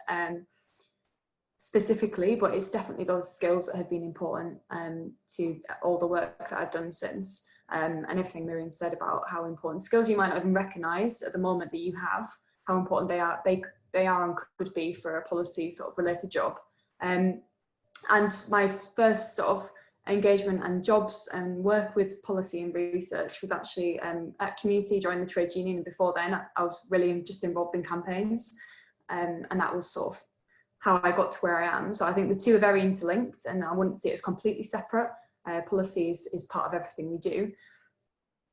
specifically, but it's definitely those skills that have been important to all the work that I've done since, and everything Miriam said about how important skills you might not even recognise at the moment that you have, how important they are and could be for a policy sort of related job. And my first sort of engagement and jobs and work with policy and research was actually at Community during the trade union. And before then I was really just involved in campaigns, and that was sort of how I got to where I am. So I think the two are very interlinked, and I wouldn't see it as completely separate. Policy is part of everything we do,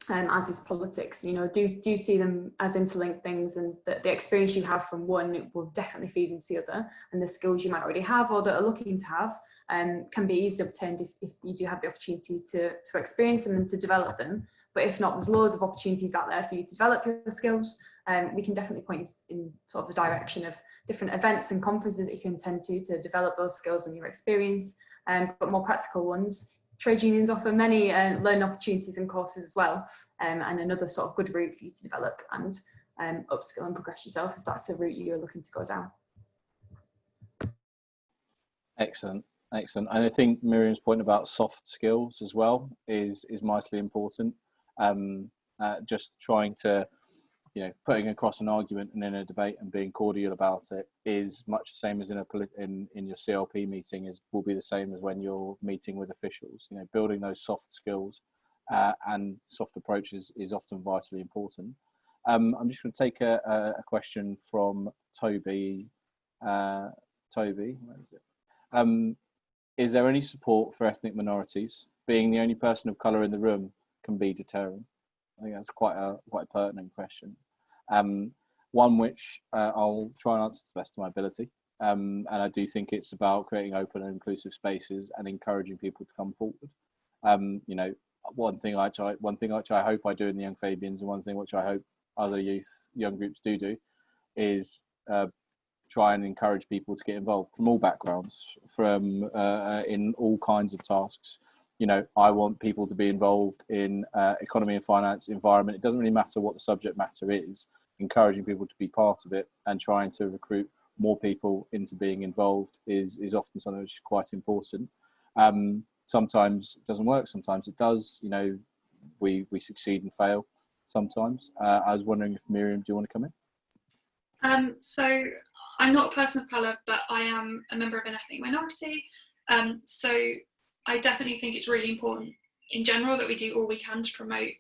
as is politics. Do see them as interlinked things, and that the experience you have from one will definitely feed into the other, and the skills you might already have or that are looking to have can be easily obtained if you do have the opportunity to experience them and to develop them. But if not, there's loads of opportunities out there for you to develop your skills. We can definitely point you in sort of the direction of different events and conferences that you can attend to develop those skills and your experience. but more practical ones. Trade unions offer many learning opportunities and courses as well, and another sort of good route for you to develop and upskill and progress yourself if that's the route you're looking to go down. Excellent. Excellent. And I think Miriam's point about soft skills as well is mightily important. Just trying to, putting across an argument and in a debate and being cordial about it is much the same as in your CLP meeting will be the same as when you're meeting with officials. Building those soft skills and soft approaches is often vitally important. I'm just going to take a question from Toby. Toby, where is it? Is there any support for ethnic minorities? Being the only person of colour in the room can be deterrent. I think that's quite a pertinent question. One which I'll try and answer to the best of my ability. And I do think it's about creating open and inclusive spaces and encouraging people to come forward. One thing which I hope I do in the Young Fabians, and one thing which I hope other young groups do is try and encourage people to get involved from all backgrounds, from in all kinds of tasks. I want people to be involved in economy and finance, environment. It doesn't really matter what the subject matter is. Encouraging people to be part of it and trying to recruit more people into being involved is often something which is quite important. Sometimes it doesn't work, sometimes it does. We succeed and fail sometimes. I was wondering if Miriam, do you want to come in? So I'm not a person of colour, but I am a member of an ethnic minority. So I definitely think it's really important in general that we do all we can to promote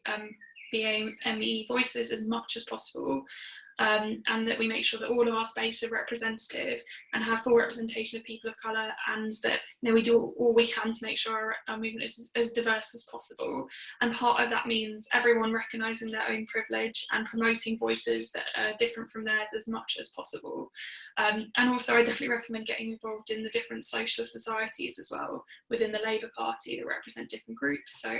BAME voices as much as possible, and that we make sure that all of our spaces are representative and have full representation of people of colour, and that we do all we can to make sure our movement is as diverse as possible. And part of that means everyone recognising their own privilege and promoting voices that are different from theirs as much as possible. And also I definitely recommend getting involved in the different social societies as well within the Labour Party that represent different groups. So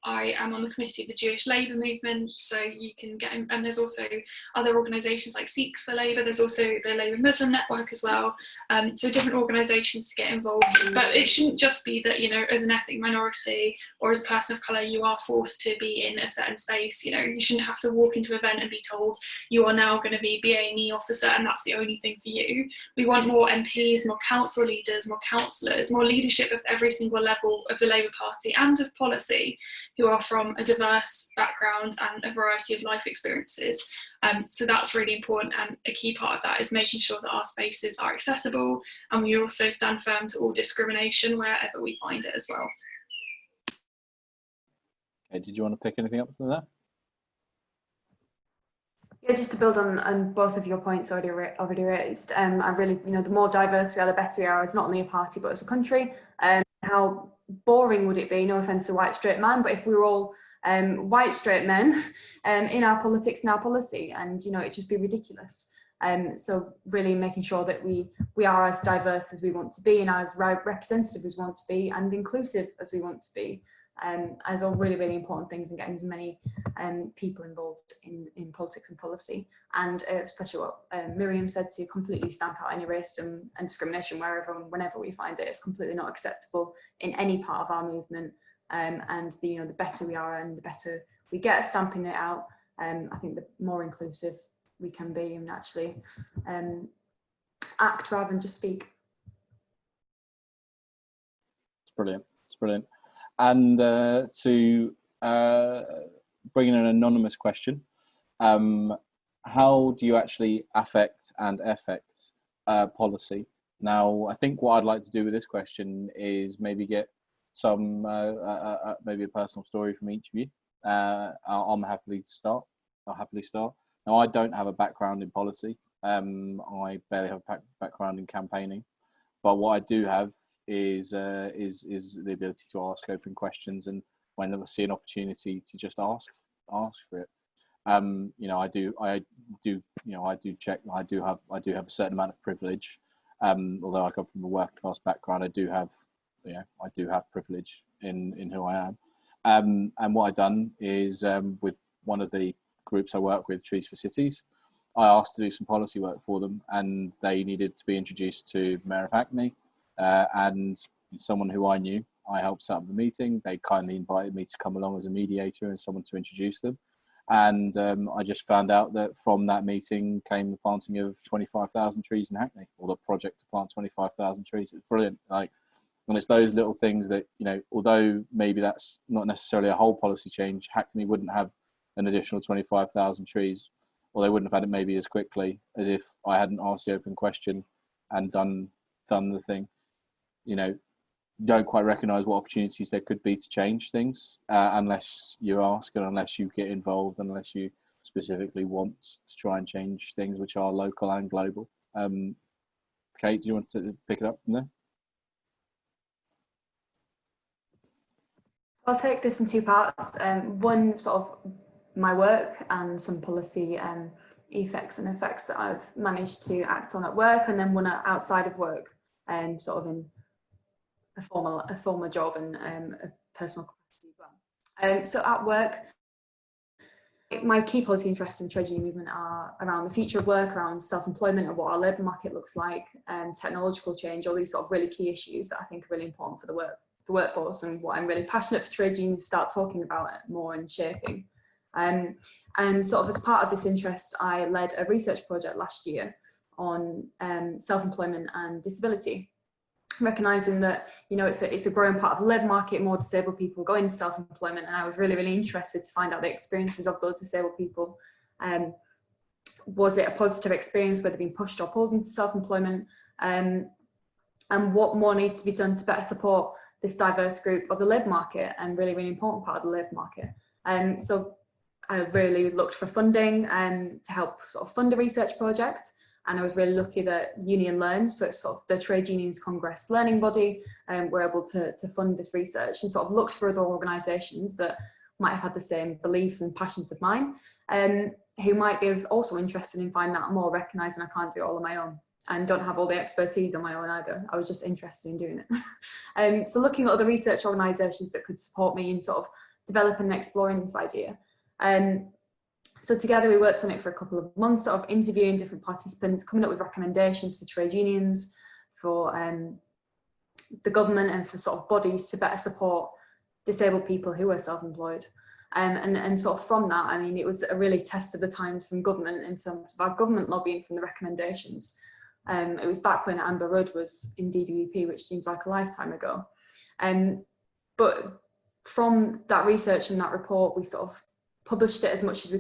I am on the committee of the Jewish Labour movement, so you can get in, and there's also other organisations like Sikhs for Labour, there's also the Labour Muslim Network as well, so different organisations to get involved. But it shouldn't just be that, as an ethnic minority or as a person of colour you are forced to be in a certain space. You shouldn't have to walk into an event and be told you are now going to be BAME officer and that's the only thing for you. We want more MPs, more council leaders, more councillors, more leadership of every single level of the Labour Party and of policy, who are from a diverse background and a variety of life experiences. So that's really important, and a key part of that is making sure that our spaces are accessible, and we also stand firm to all discrimination wherever we find it as well. Okay, did you want to pick anything up from there? Yeah, just to build on both of your points already raised, I really, the more diverse we are, the better we are as not only a party but as a country. How boring would it be, no offence to white straight man, but if we were all white straight men in our politics and our policy, and it'd just be ridiculous. So really making sure that we are as diverse as we want to be and as representative as we want to be and inclusive as we want to be, as all really, really important things, and getting as many people involved in politics and policy. And especially what Miriam said, to completely stamp out any racism and discrimination wherever and whenever we find it. It's completely not acceptable in any part of our movement. And the better we are and the better we get at stamping it out, I think the more inclusive we can be and actually act rather than just speak. It's brilliant. It's brilliant. And to bring in an anonymous question, how do you actually affect and effect policy? Now, I think what I'd like to do with this question is maybe get some, maybe a personal story from each of you. I'll happily start. Now, I don't have a background in policy. I barely have a background in campaigning, but what I do have is the ability to ask open questions, and when I see an opportunity to just ask for it. I do check. I do have a certain amount of privilege. Although I come from a working class background, I do have privilege in who I am. And what I've done is, with one of the groups I work with, Trees for Cities, I asked to do some policy work for them, and they needed to be introduced to Mayor of Hackney, and someone who I knew. I helped set up the meeting. They kindly invited me to come along as a mediator and someone to introduce them. And I just found out that from that meeting came the planting of 25,000 trees in Hackney, or the project to plant 25,000 trees. It's brilliant. Like, and it's those little things that, you know, although maybe that's not necessarily a whole policy change, Hackney wouldn't have an additional 25,000 trees, or they wouldn't have had it maybe as quickly as if I hadn't asked the open question and done the thing. You know, you don't quite recognise what opportunities there could be to change things unless you ask and unless you get involved, unless you specifically want to try and change things which are local and global. Kate, do you want to pick it up from there? I'll take this in two parts. One, sort of my work and some policy effects that I've managed to act on at work, and then one outside of work, sort of in a former job and a personal capacity as well. So at work, my key policy interests in trade union movement are around the future of work, around self-employment and what our labour market looks like, technological change, all these sort of really key issues that I think are really important for the workforce, and what I'm really passionate for trade unions to start talking about it more and shaping. And sort of as part of this interest, I led a research project last year on self-employment and disability, recognising that, you know, it's a growing part of the labour market, more disabled people go into self-employment, and I was really, really interested to find out the experiences of those disabled people. Was it a positive experience where they've been pushed or pulled into self-employment, and what more needs to be done to better support this diverse group of the labour market, and really, really important part of the labour market. So I really looked for funding to help sort of fund a research project. And I was really lucky that Union Learn, so it's sort of the Trade Unions Congress learning body, were able to fund this research, and sort of looked for other organisations that might have had the same beliefs and passions of mine, who might be also interested in finding out more, recognising I can't do it all on my own and don't have all the expertise on my own either. I was just interested in doing it. So looking at other research organisations that could support me in sort of developing and exploring this idea. So together we worked on it for a couple of months, sort of interviewing different participants, coming up with recommendations for trade unions, for the government, and for sort of bodies to better support disabled people who are self-employed. And sort of from that, I mean, it was a really test of the times from government in terms of our government lobbying from the recommendations. It was back when Amber Rudd was in DWP, which seems like a lifetime ago. But from that research and that report, we sort of published it as much as we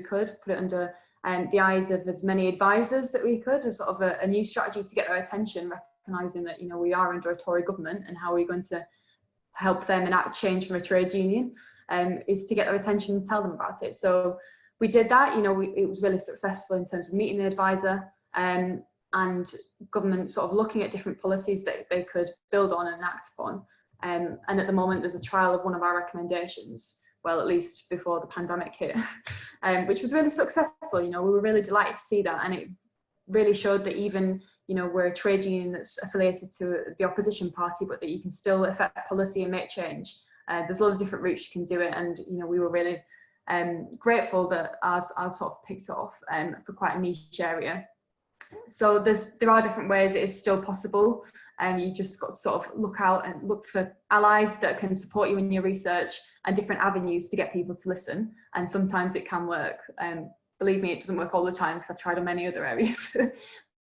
could, put it under the eyes of as many advisors that we could, as sort of a new strategy to get their attention, recognising that, you know, we are under a Tory government, and how are we going to help them enact change from a trade union, is to get their attention and tell them about it. So we did that. You know, it was really successful in terms of meeting the advisor, and government sort of looking at different policies that they could build on and act upon. And at the moment, there's a trial of one of our recommendations, well, at least before the pandemic hit, which was really successful. You know, we were really delighted to see that, and it really showed that even, you know, we're a trade union that's affiliated to the opposition party, but that you can still affect policy and make change. There's loads of different routes you can do it, and, you know, we were really grateful that ours sort of picked it off for quite a niche area. So there are different ways it is still possible, and you've just got to sort of look out and look for allies that can support you in your research, and different avenues to get people to listen. And sometimes it can work. Believe me, it doesn't work all the time, because I've tried on many other areas.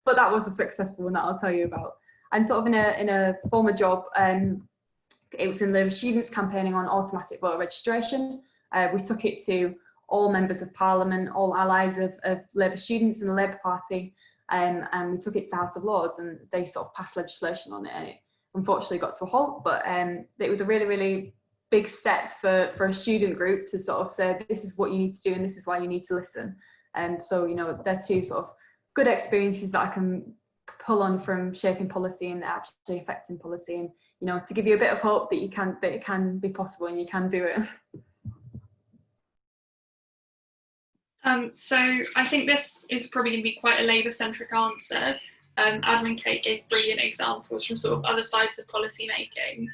But that was a successful one that I'll tell you about. And sort of in a former job, it was in the students campaigning on automatic voter registration. We took it to all members of Parliament, all allies of Labour students in the Labour Party, and we took it to the House of Lords, and they sort of passed legislation on it, and it unfortunately got to a halt. But it was a really, really big step for a student group to sort of say, this is what you need to do and this is why you need to listen. And so, you know, they're two sort of good experiences that I can pull on from shaping policy and actually affecting policy, and, you know, to give you a bit of hope that it can be possible and you can do it. So I think this is probably going to be quite a Labour-centric answer. Adam and Kate gave brilliant examples from sort of other sides of policy making.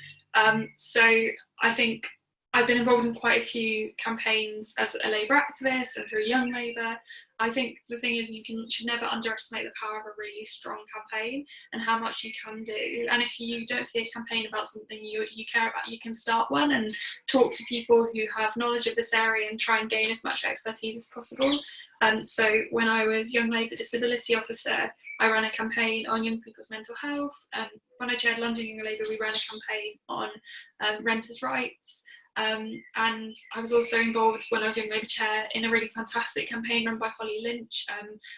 So I think I've been involved in quite a few campaigns as a Labour activist and through Young Labour. I think the thing is should never underestimate the power of a really strong campaign and how much you can do. And if you don't see a campaign about something you care about, you can start one and talk to people who have knowledge of this area and try and gain as much expertise as possible. So when I was Young Labour Disability Officer, I ran a campaign on young people's mental health. When I chaired London Young Labour, we ran a campaign on renters' rights. And I was also involved when I was Young Labour Chair in a really fantastic campaign run by Holly Lynch,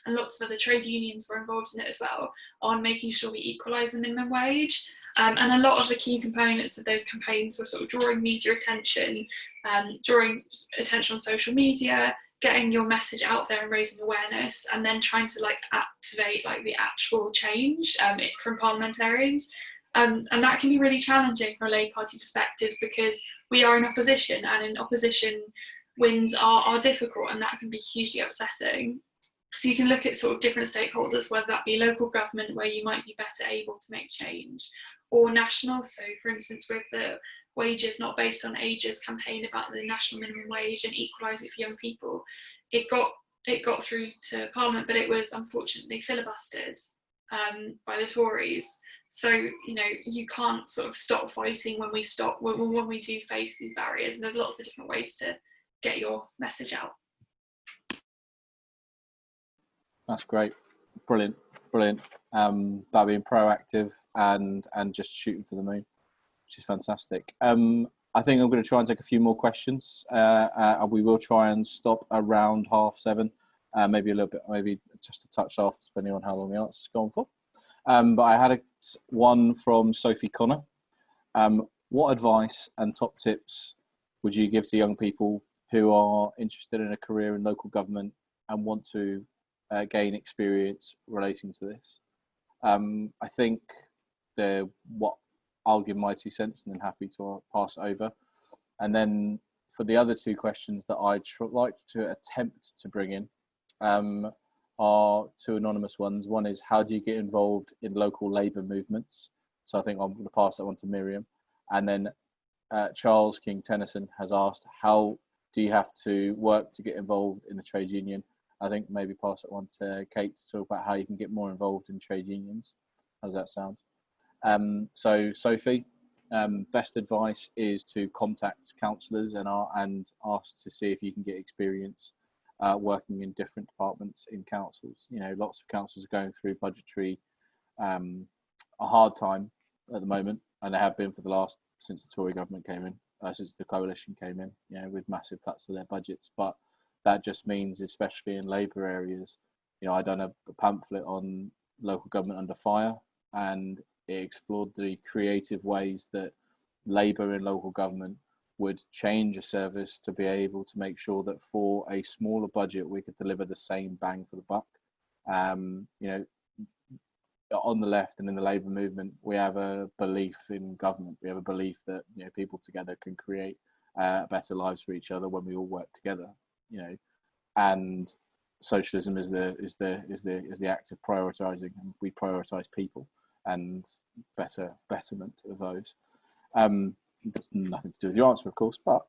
and lots of other trade unions were involved in it as well, on making sure we equalise the minimum wage. And a lot of the key components of those campaigns were sort of drawing media attention, drawing attention on social media, getting your message out there and raising awareness, and then trying to activate the actual change from parliamentarians. And that can be really challenging from a Labour Party perspective, because we are in opposition, and in opposition wins are difficult, and that can be hugely upsetting. So you can look at sort of different stakeholders, whether that be local government, where you might be better able to make change, or national. So for instance, with the Wages Not Based on Ages campaign about the national minimum wage and equalise it for young people, it got through to Parliament, but it was unfortunately filibustered by the Tories. So, you can't sort of stop fighting when we do face these barriers, and there's lots of different ways to get your message out. That's great. Brilliant. About being proactive and just shooting for the moon, which is fantastic. I think I'm going to try and take a few more questions. We will try and stop around 7:30, maybe a little bit, maybe just a touch after, depending on how long the answer's gone for. But I had one from Sophie Connor. What advice and top tips would you give to young people who are interested in a career in local government and want to gain experience relating to this? I think I'll give my 2 cents and then happy to pass it over. And then for the other 2 questions that I'd like to attempt to bring in are 2 anonymous ones. One is, how do you get involved in local Labour movements? So I think I'm going to pass that one to Miriam. And then Charles King Tennyson has asked, how do you have to work to get involved in the trade union? I think maybe pass that one to Kate to talk about how you can get more involved in trade unions. How does that sound? So Sophie, best advice is to contact councillors and ask to see if you can get experience working in different departments in councils. Lots of councils are going through budgetary a hard time at the moment, and they have been since the Tory government came in, since the coalition came in, with massive cuts to their budgets. But that just means, especially in Labour areas, I done a pamphlet on local government under fire, and it explored the creative ways that Labour in local government would change a service to be able to make sure that for a smaller budget we could deliver the same bang for the buck. On the left and in the Labour movement, we have a belief in government. We have a belief that people together can create better lives for each other when we all work together. And socialism is the act of prioritising, and we prioritise people and betterment of those. Nothing to do with your answer, of course, but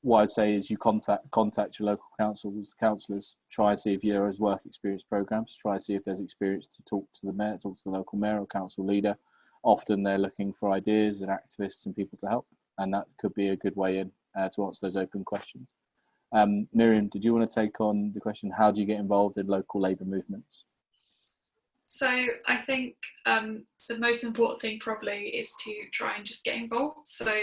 what I'd say is you contact your local councillors, try and see if there is work experience programs, try and see if there's experience to talk to the mayor, talk to the local mayor or council leader. Often they're looking for ideas and activists and people to help, and that could be a good way in to answer those open questions. Miriam, did you want to take on the question, how do you get involved in local Labour movements? So I think the most important thing probably is to try and just get involved. So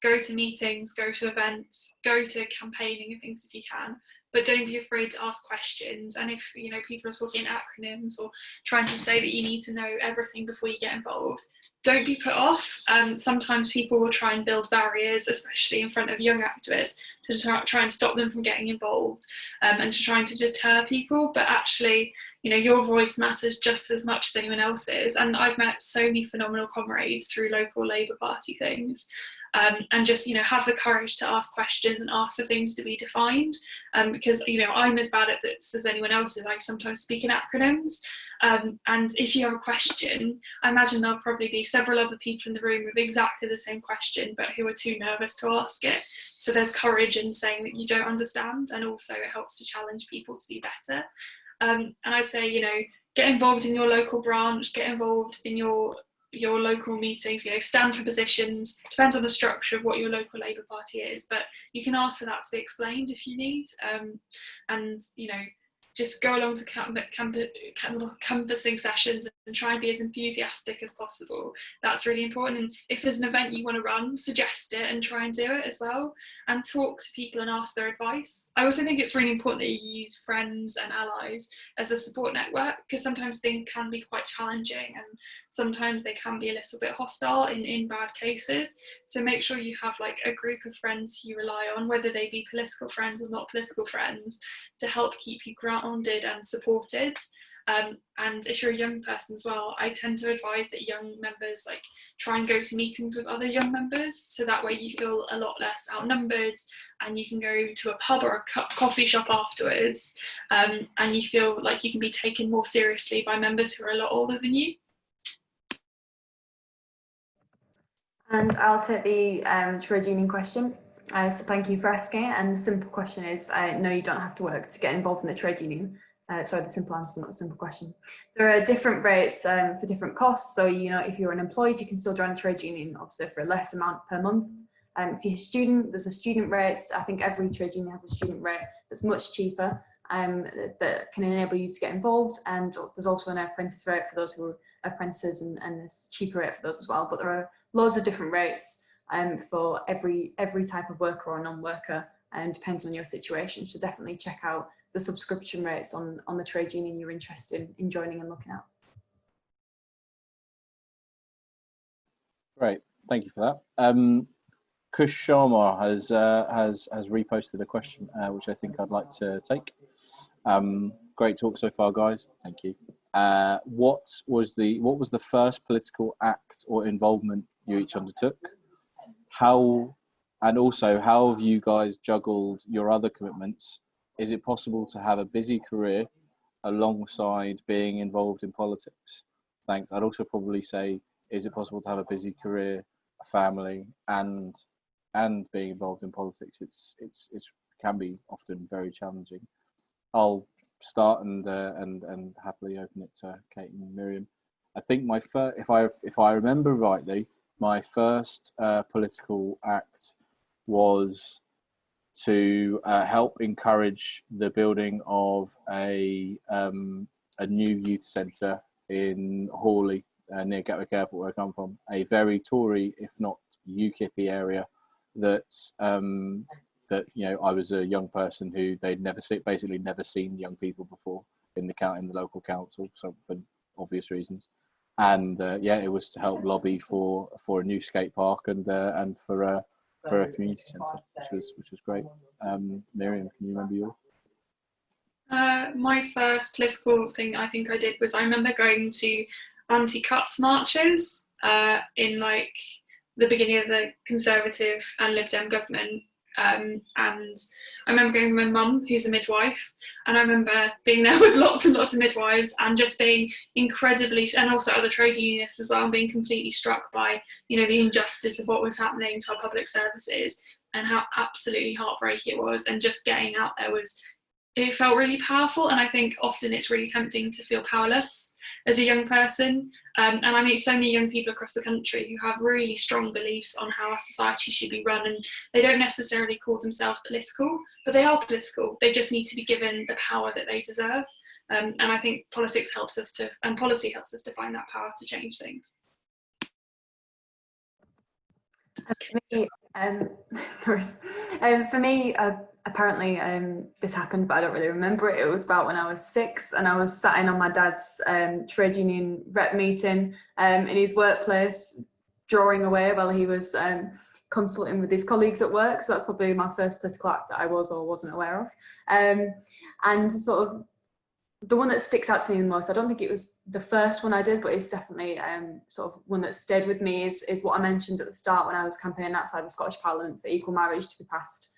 go to meetings, go to events, go to campaigning and things if you can, but don't be afraid to ask questions. And if people are talking acronyms or trying to say that you need to know everything before you get involved, don't be put off. Sometimes people will try and build barriers, especially in front of young activists, to try and stop them from getting involved and to trying to deter people. But actually, your voice matters just as much as anyone else's. And I've met so many phenomenal comrades through local Labour Party things. and just, you know, have the courage to ask questions and ask for things to be defined, because, you know, I'm as bad at this as anyone else is. I sometimes speak in acronyms, and if you have a question, I imagine there'll probably be several other people in the room with exactly the same question but who are too nervous to ask it. So there's courage in saying that you don't understand, and also it helps to challenge people to be better. And I'd say, you know, get involved in your local branch, get involved in your local meetings, you know, stand for positions. Depends on the structure of what your local Labour Party is, but you can ask for that to be explained if you need. And, you know, just go along to canvassing sessions and try and be as enthusiastic as possible. That's really important. And if there's an event you want to run, suggest it and try and do it as well. And talk to people and ask their advice. I also think it's really important that you use friends and allies as a support network, because sometimes things can be quite challenging and sometimes they can be a little bit hostile in bad cases. So make sure you have like a group of friends you rely on, whether they be political friends or not political friends, to help keep you grounded and supported. And if you're a young person as well, I tend to advise that young members like try and go to meetings with other young members, so that way you feel a lot less outnumbered and you can go to a pub or a coffee shop afterwards, and you feel like you can be taken more seriously by members who are a lot older than you. And I'll take the trade union question. So thank you for asking it. And the simple question is, no, you don't have to work to get involved in the trade union. Sorry, the simple answer, not the simple question. There are different rates for different costs. So, you know, if you're unemployed, you can still join a trade union, obviously for a less amount per month. If you're a student, there's a student rate. I think every trade union has a student rate that's much cheaper, that can enable you to get involved. And there's also an apprentice rate for those who are apprentices, and there's a cheaper rate for those as well. But there are loads of different rates for every type of worker or non-worker, and depends on your situation. So definitely check out the subscription rates on the trade union you're interested in joining and looking at. Great, thank you for that. Kush Sharma has reposted a question, which I think I'd like to take. Great talk so far, guys. Thank you. What was the first political act or involvement you each undertook? How have you guys juggled your other commitments? Is it possible to have a busy career alongside being involved in politics? Thanks. I'd also probably say, is it possible to have a busy career, a family, and being involved in politics? It can be often very challenging. I'll start and happily open it to Kate and Miriam. I think my first, if I remember rightly, my first political act was to help encourage the building of a new youth centre in Hawley, near Gatwick Airport, where I come from. A very Tory, if not UKIP area, that you know, I was a young person who they'd basically never seen young people before in the local council, so for obvious reasons. And yeah, it was to help lobby for a new skate park and for a community centre, which was great. Miriam, can you remember yours? My first political thing I think I did was, I remember going to anti-cuts marches in like the beginning of the Conservative and Lib Dem government. And I remember going with my mum, who's a midwife, and I remember being there with lots and lots of midwives and just being incredibly, and also other trade unionists as well, and being completely struck by, you know, the injustice of what was happening to our public services and how absolutely heartbreaking it was. And just getting out there it felt really powerful. And I think often it's really tempting to feel powerless as a young person. And I meet so many young people across the country who have really strong beliefs on how our society should be run, and they don't necessarily call themselves political, but they are political. They just need to be given the power that they deserve. And I think politics helps us to, and policy helps us to find that power to change things. For me, apparently this happened, but I don't really remember it. It was about when I was 6, and I was sat in on my dad's trade union rep meeting in his workplace, drawing away while he was consulting with his colleagues at work. So that's probably my first political act that I was or wasn't aware of. And sort of the one that sticks out to me the most, I don't think it was the first one I did, but it's definitely sort of one that stayed with me, is what I mentioned at the start when I was campaigning outside the Scottish Parliament for equal marriage to be passed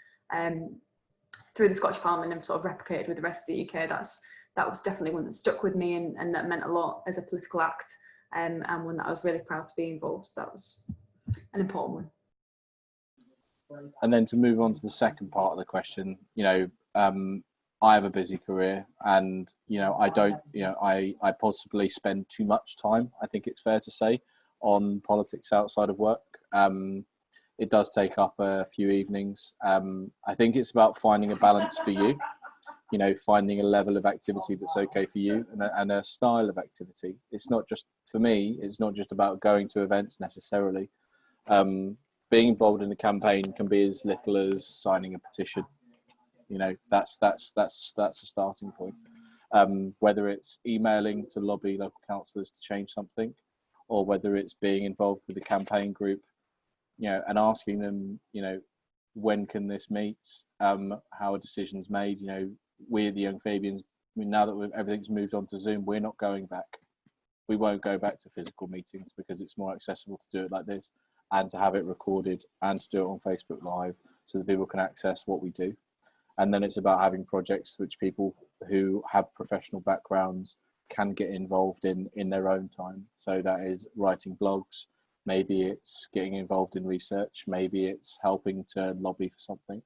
through the Scottish Parliament and sort of replicated with the rest of the UK. That was definitely one that stuck with me, and that meant a lot as a political act, and one that I was really proud to be involved. So that was an important one. And then to move on to the second part of the question, you know, I have a busy career, and you know, I possibly spend too much time, I think it's fair to say, on politics outside of work. It does take up a few evenings. I think it's about finding a balance for you, you know, finding a level of activity that's okay for you, and a style of activity. It's not just, for me, it's not just about going to events necessarily. Being involved in a campaign can be as little as signing a petition. You know, that's a starting point. Whether it's emailing to lobby local councillors to change something, or whether it's being involved with a campaign group, you know, and asking them, you know, when can this meet? How are decisions made? You know, we at the Young Fabians, I mean, now that everything's moved on to Zoom, we're not going back. We won't go back to physical meetings because it's more accessible to do it like this, and to have it recorded, and to do it on Facebook Live so that people can access what we do. And then it's about having projects which people who have professional backgrounds can get involved in their own time. So that is writing blogs, maybe it's getting involved in research, maybe it's helping to lobby for something.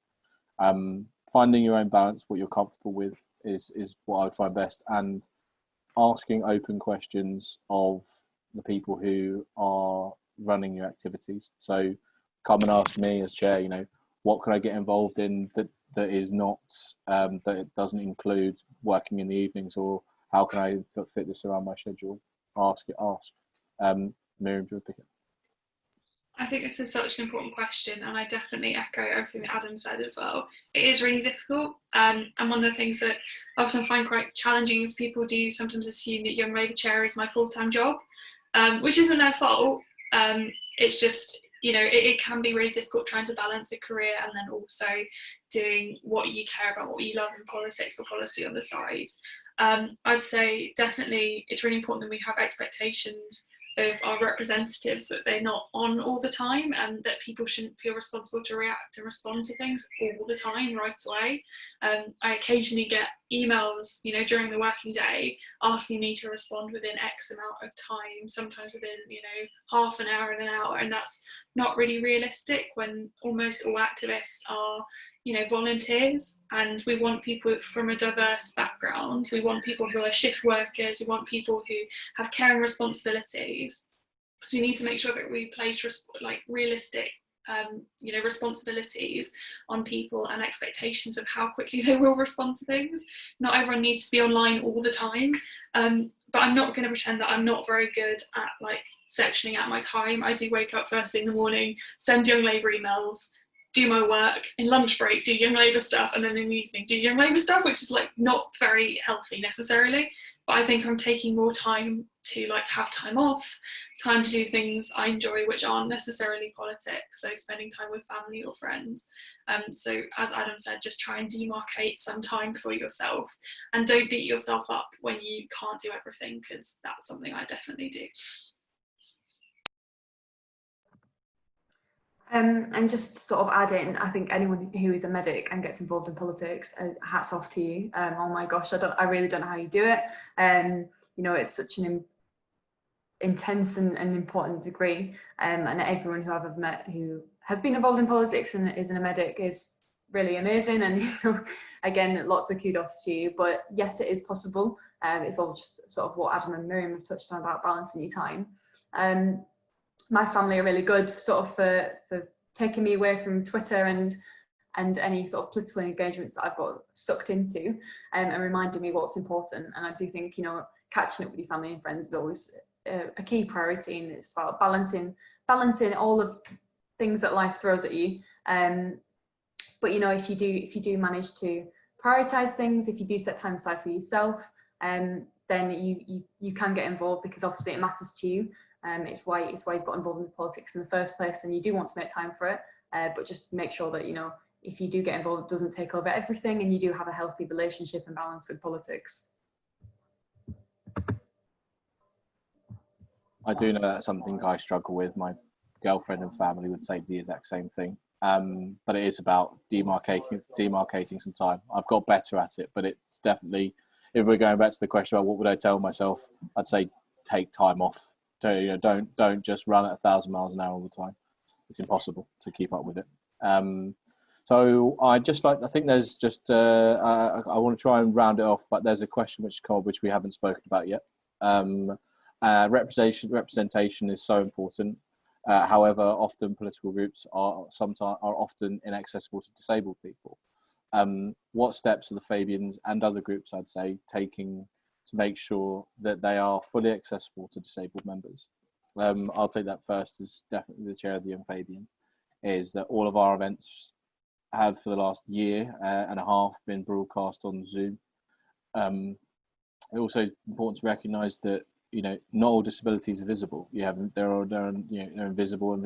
Finding your own balance, what you're comfortable with, is what I would find best, and asking open questions of the people who are running your activities. So come and ask me as chair, you know, what can I get involved in that is not, that it doesn't include working in the evenings, or how can I fit this around my schedule? Ask. Miriam, do you want to pick it? I think this is such an important question, and I definitely echo everything that Adam said as well. It is really difficult, and one of the things that I often find quite challenging is people do sometimes assume that Young Labour Chair is my full-time job, which isn't their fault. It's just, you know, it can be really difficult trying to balance a career and then also doing what you care about, what you love in politics or policy on the side. I'd say definitely it's really important that we have expectations of our representatives, that they're not on all the time, and that people shouldn't feel responsible to react and respond to things all the time right away. I occasionally get emails, you know, during the working day asking me to respond within X amount of time, sometimes within, you know, half an hour and an hour, and that's not really realistic when almost all activists are, you know, volunteers, and we want people from a diverse background. We want people who are shift workers. We want people who have caring responsibilities. So we need to make sure that we place realistic, you know, responsibilities on people and expectations of how quickly they will respond to things. Not everyone needs to be online all the time. But I'm not going to pretend that I'm not very good at like sectioning out my time. I do wake up first thing in the morning, send Young Labour emails, do my work, in lunch break do Young Labour stuff, and then in the evening do Young Labour stuff, which is like not very healthy necessarily. But I think I'm taking more time to like have time off, time to do things I enjoy which aren't necessarily politics, so spending time with family or friends. So as Adam said, just try and demarcate some time for yourself, and don't beat yourself up when you can't do everything, because that's something I definitely do. And just sort of add in, I think anyone who is a medic and gets involved in politics, hats off to you. Oh my gosh, I really don't know how you do it. You know, it's such an intense and important degree, and everyone who I've ever met who has been involved in politics and is a medic is really amazing. And you know, again, lots of kudos to you. But yes, it is possible. It's all just sort of what Adam and Miriam have touched on about balancing your time. My family are really good sort of for taking me away from Twitter and any sort of political engagements that I've got sucked into, and reminding me what's important. And I do think, you know, catching up with your family and friends is always a key priority, and it's about balancing all of things that life throws at you. But you know, if you do manage to prioritize things, if you do set time aside for yourself, then you can get involved, because obviously it matters to you. It's why you've got involved in politics in the first place, and you do want to make time for it. But just make sure that, you know, if you do get involved, it doesn't take over everything, and you do have a healthy relationship and balance with politics. I do know that's something I struggle with. My girlfriend and family would say the exact same thing. But it is about demarcating some time. I've got better at it, but it's definitely, if we're going back to the question about what would I tell myself, I'd say take time off. Don't just run at 1,000 miles an hour all the time. It's impossible to keep up with it. So I think there's just I want to try and round it off, but there's a question which we haven't spoken about yet. Representation is so important. However, often political groups are often inaccessible to disabled people. What steps are the Fabians and other groups, I'd say, taking to make sure that they are fully accessible to disabled members? I'll take that first, as definitely the chair of the Young Fabians, is that all of our events have for the last year and a half been broadcast on Zoom. It's also important to recognise that not all disabilities are visible. There are invisible and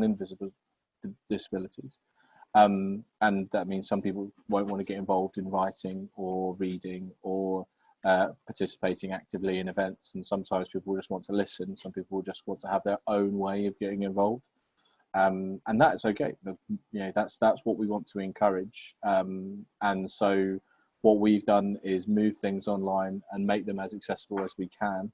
invisible disabilities, and that means some people won't want to get involved in writing or reading or participating actively in events, and sometimes people just want to listen. Some people just want to have their own way of getting involved, and that's okay. That's what we want to encourage, and so what we've done is move things online and make them as accessible as we can.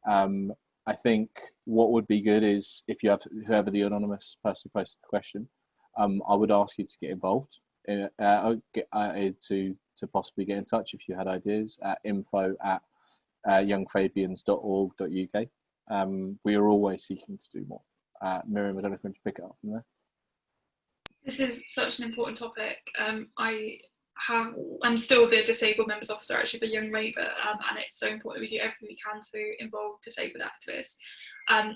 I think what would be good is if you have whoever the anonymous person posted the question, I would ask you to get involved, to possibly get in touch if you had ideas at info@youngfabians.org.uk. We are always seeking to do more. Miriam, I don't know if you want to pick it up from there. This is such an important topic. I'm still the disabled members officer actually for Young Labour, and it's so important that we do everything we can to involve disabled activists.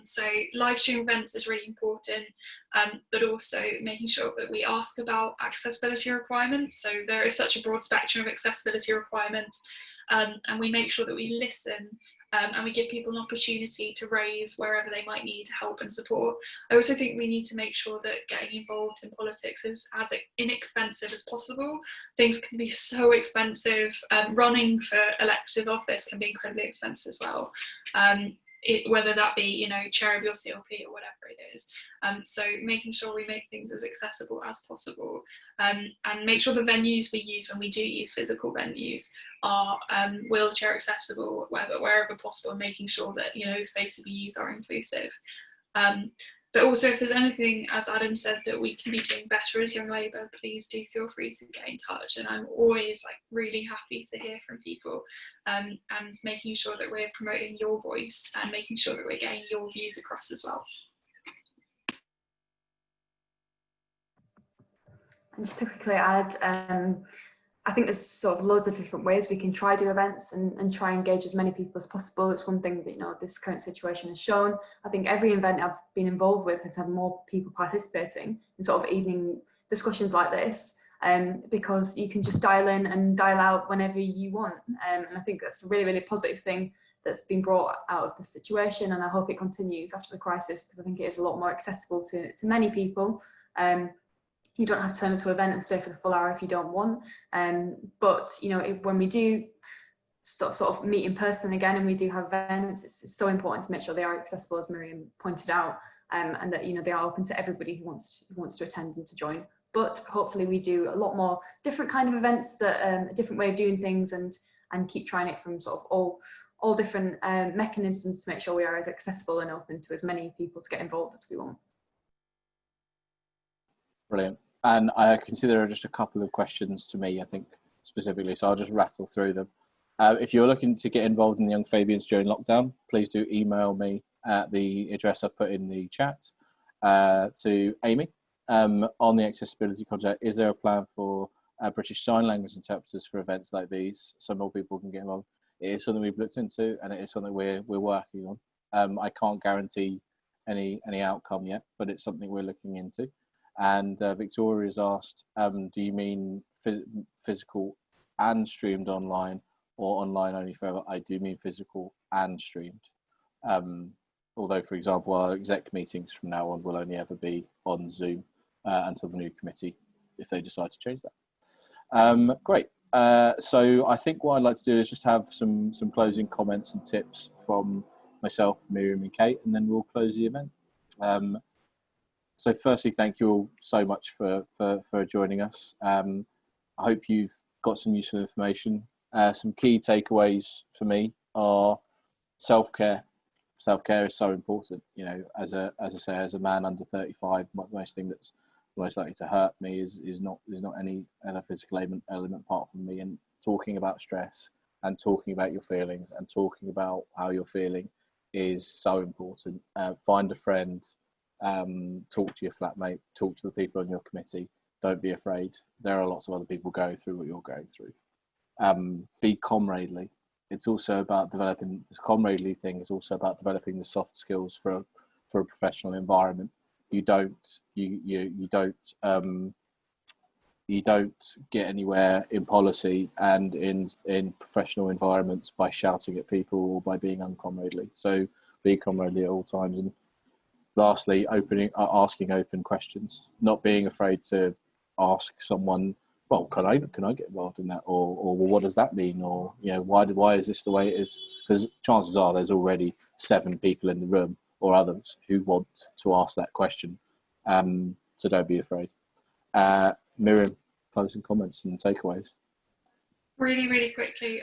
So live stream events is really important, but also making sure that we ask about accessibility requirements. So there is such a broad spectrum of accessibility requirements, and we make sure that we listen and we give people an opportunity to raise wherever they might need help and support. I also think we need to make sure that getting involved in politics is as inexpensive as possible. Things can be so expensive. Running for elective office can be incredibly expensive as well. Whether that be, chair of your CLP or whatever it is. So making sure we make things as accessible as possible, and make sure the venues we use when we do use physical venues are wheelchair accessible wherever possible, and making sure that the spaces we use are inclusive. But also, if there's anything, as Adam said, that we can be doing better as Young Labour, please do feel free to get in touch. And I'm always really happy to hear from people, and making sure that we're promoting your voice and making sure that we're getting your views across as well. And just to quickly add, I think there's sort of loads of different ways we can try do events and try and engage as many people as possible. It's one thing that this current situation has shown. I think every event I've been involved with has had more people participating in sort of evening discussions like this, because you can just dial in and dial out whenever you want. And I think that's a really, really positive thing that's been brought out of the situation, and I hope it continues after the crisis, because I think it is a lot more accessible to many people. You don't have to turn up to an event and stay for the full hour if you don't want. But when we do sort of meet in person again and we do have events, it's so important to make sure they are accessible, as Miriam pointed out, and that they are open to everybody who wants to attend and to join. But hopefully we do a lot more different kind of events, that a different way of doing things, and keep trying it from sort of all different mechanisms to make sure we are as accessible and open to as many people to get involved as we want. Brilliant. And I can see there are just a couple of questions to me, I think, specifically, so I'll just rattle through them. If you're looking to get involved in the Young Fabians during lockdown, please do email me at the address I've put in the chat to Amy. On the accessibility project, is there a plan for British Sign Language interpreters for events like these so more people can get involved? It is something we've looked into, and it is something we're working on. I can't guarantee any outcome yet, but it's something we're looking into. And Victoria's asked, do you mean physical and streamed online, or online only forever? I do mean physical and streamed. Although, for example, our exec meetings from now on will only ever be on Zoom until the new committee, if they decide to change that. Great. So I think what I'd like to do is just have some closing comments and tips from myself, Miriam and Kate, and then we'll close the event. So firstly, thank you all so much for joining us. I hope you've got some useful information. Some key takeaways for me are self-care. Self-care is so important. You know, as I say, as a man under 35, the most thing that's most likely to hurt me is not any other physical element apart from me. And talking about stress and talking about your feelings and talking about how you're feeling is so important. Find a friend, talk to your flatmate, talk to the people on your committee. Don't be afraid. There are lots of other people going through what you're going through. Be comradely. It's also about developing this comradely thing. Is also about developing the soft skills for a professional environment. You don't get anywhere in policy and in professional environments by shouting at people or by being uncomradely. So be comradely at all times. And lastly, asking open questions, not being afraid to ask someone, well, can I get involved in that, or well, what does that mean, or why is this the way it is? Because chances are there's already 7 people in the room or others who want to ask that question. So don't be afraid. Miriam, closing comments and takeaways. Really, really quickly,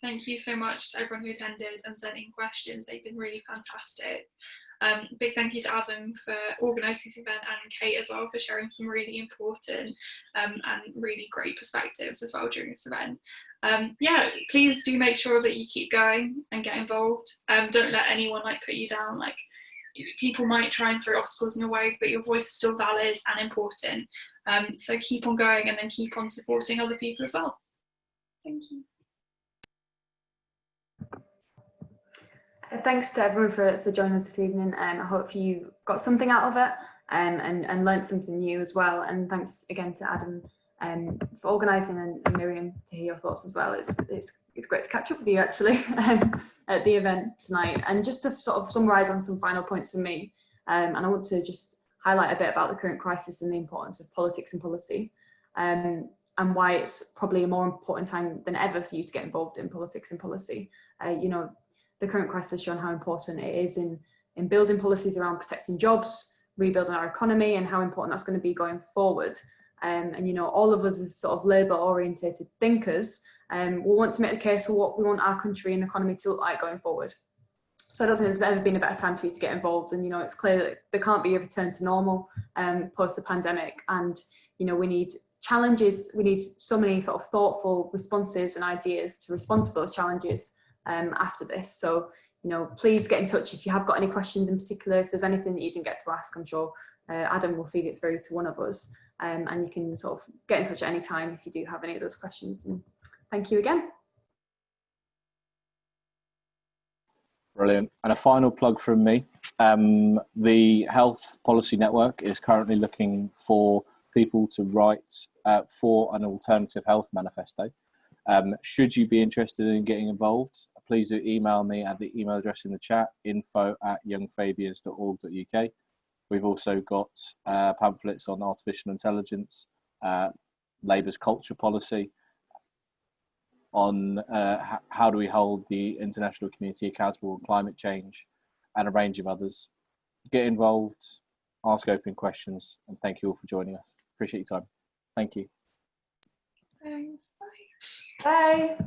thank you so much to everyone who attended and sent in questions. They've been really fantastic. Big thank you to Adam for organising this event, and Kate as well for sharing some really important and really great perspectives as well during this event. Yeah, please do make sure that you keep going and get involved. Don't let anyone put you down. People might try and throw obstacles in your way, but your voice is still valid and important. So keep on going and then keep on supporting other people as well. Thank you. Thanks to everyone for joining us this evening. I hope you got something out of it and learnt something new as well. And thanks again to Adam for organising, and Miriam to hear your thoughts as well. It's great to catch up with you actually at the event tonight. And just to sort of summarise on some final points from me, and I want to just highlight a bit about the current crisis and the importance of politics and policy, and why it's probably a more important time than ever for you to get involved in politics and policy. The current crisis has shown how important it is in building policies around protecting jobs, rebuilding our economy, and how important that's going to be going forward. And all of us as sort of labour-orientated thinkers will want to make the case for what we want our country and economy to look like going forward. So I don't think there's ever been a better time for you to get involved. And it's clear that there can't be a return to normal post the pandemic. And we need challenges. We need so many sort of thoughtful responses and ideas to respond to those challenges after this. So please get in touch if you have got any questions in particular. If there's anything that you didn't get to ask, I'm sure Adam will feed it through to one of us, and you can sort of get in touch at any time if you do have any of those questions. And thank you again. Brilliant. And a final plug from me. The Health Policy Network is currently looking for people to write for an alternative health manifesto. Should you be interested in getting involved, please do email me at the email address in the chat, info@youngfabians.org.uk. We've also got pamphlets on artificial intelligence, Labour's culture policy, on how do we hold the international community accountable on climate change, and a range of others. Get involved, ask open questions, and thank you all for joining us. Appreciate your time. Thank you. Thanks. Bye. Bye.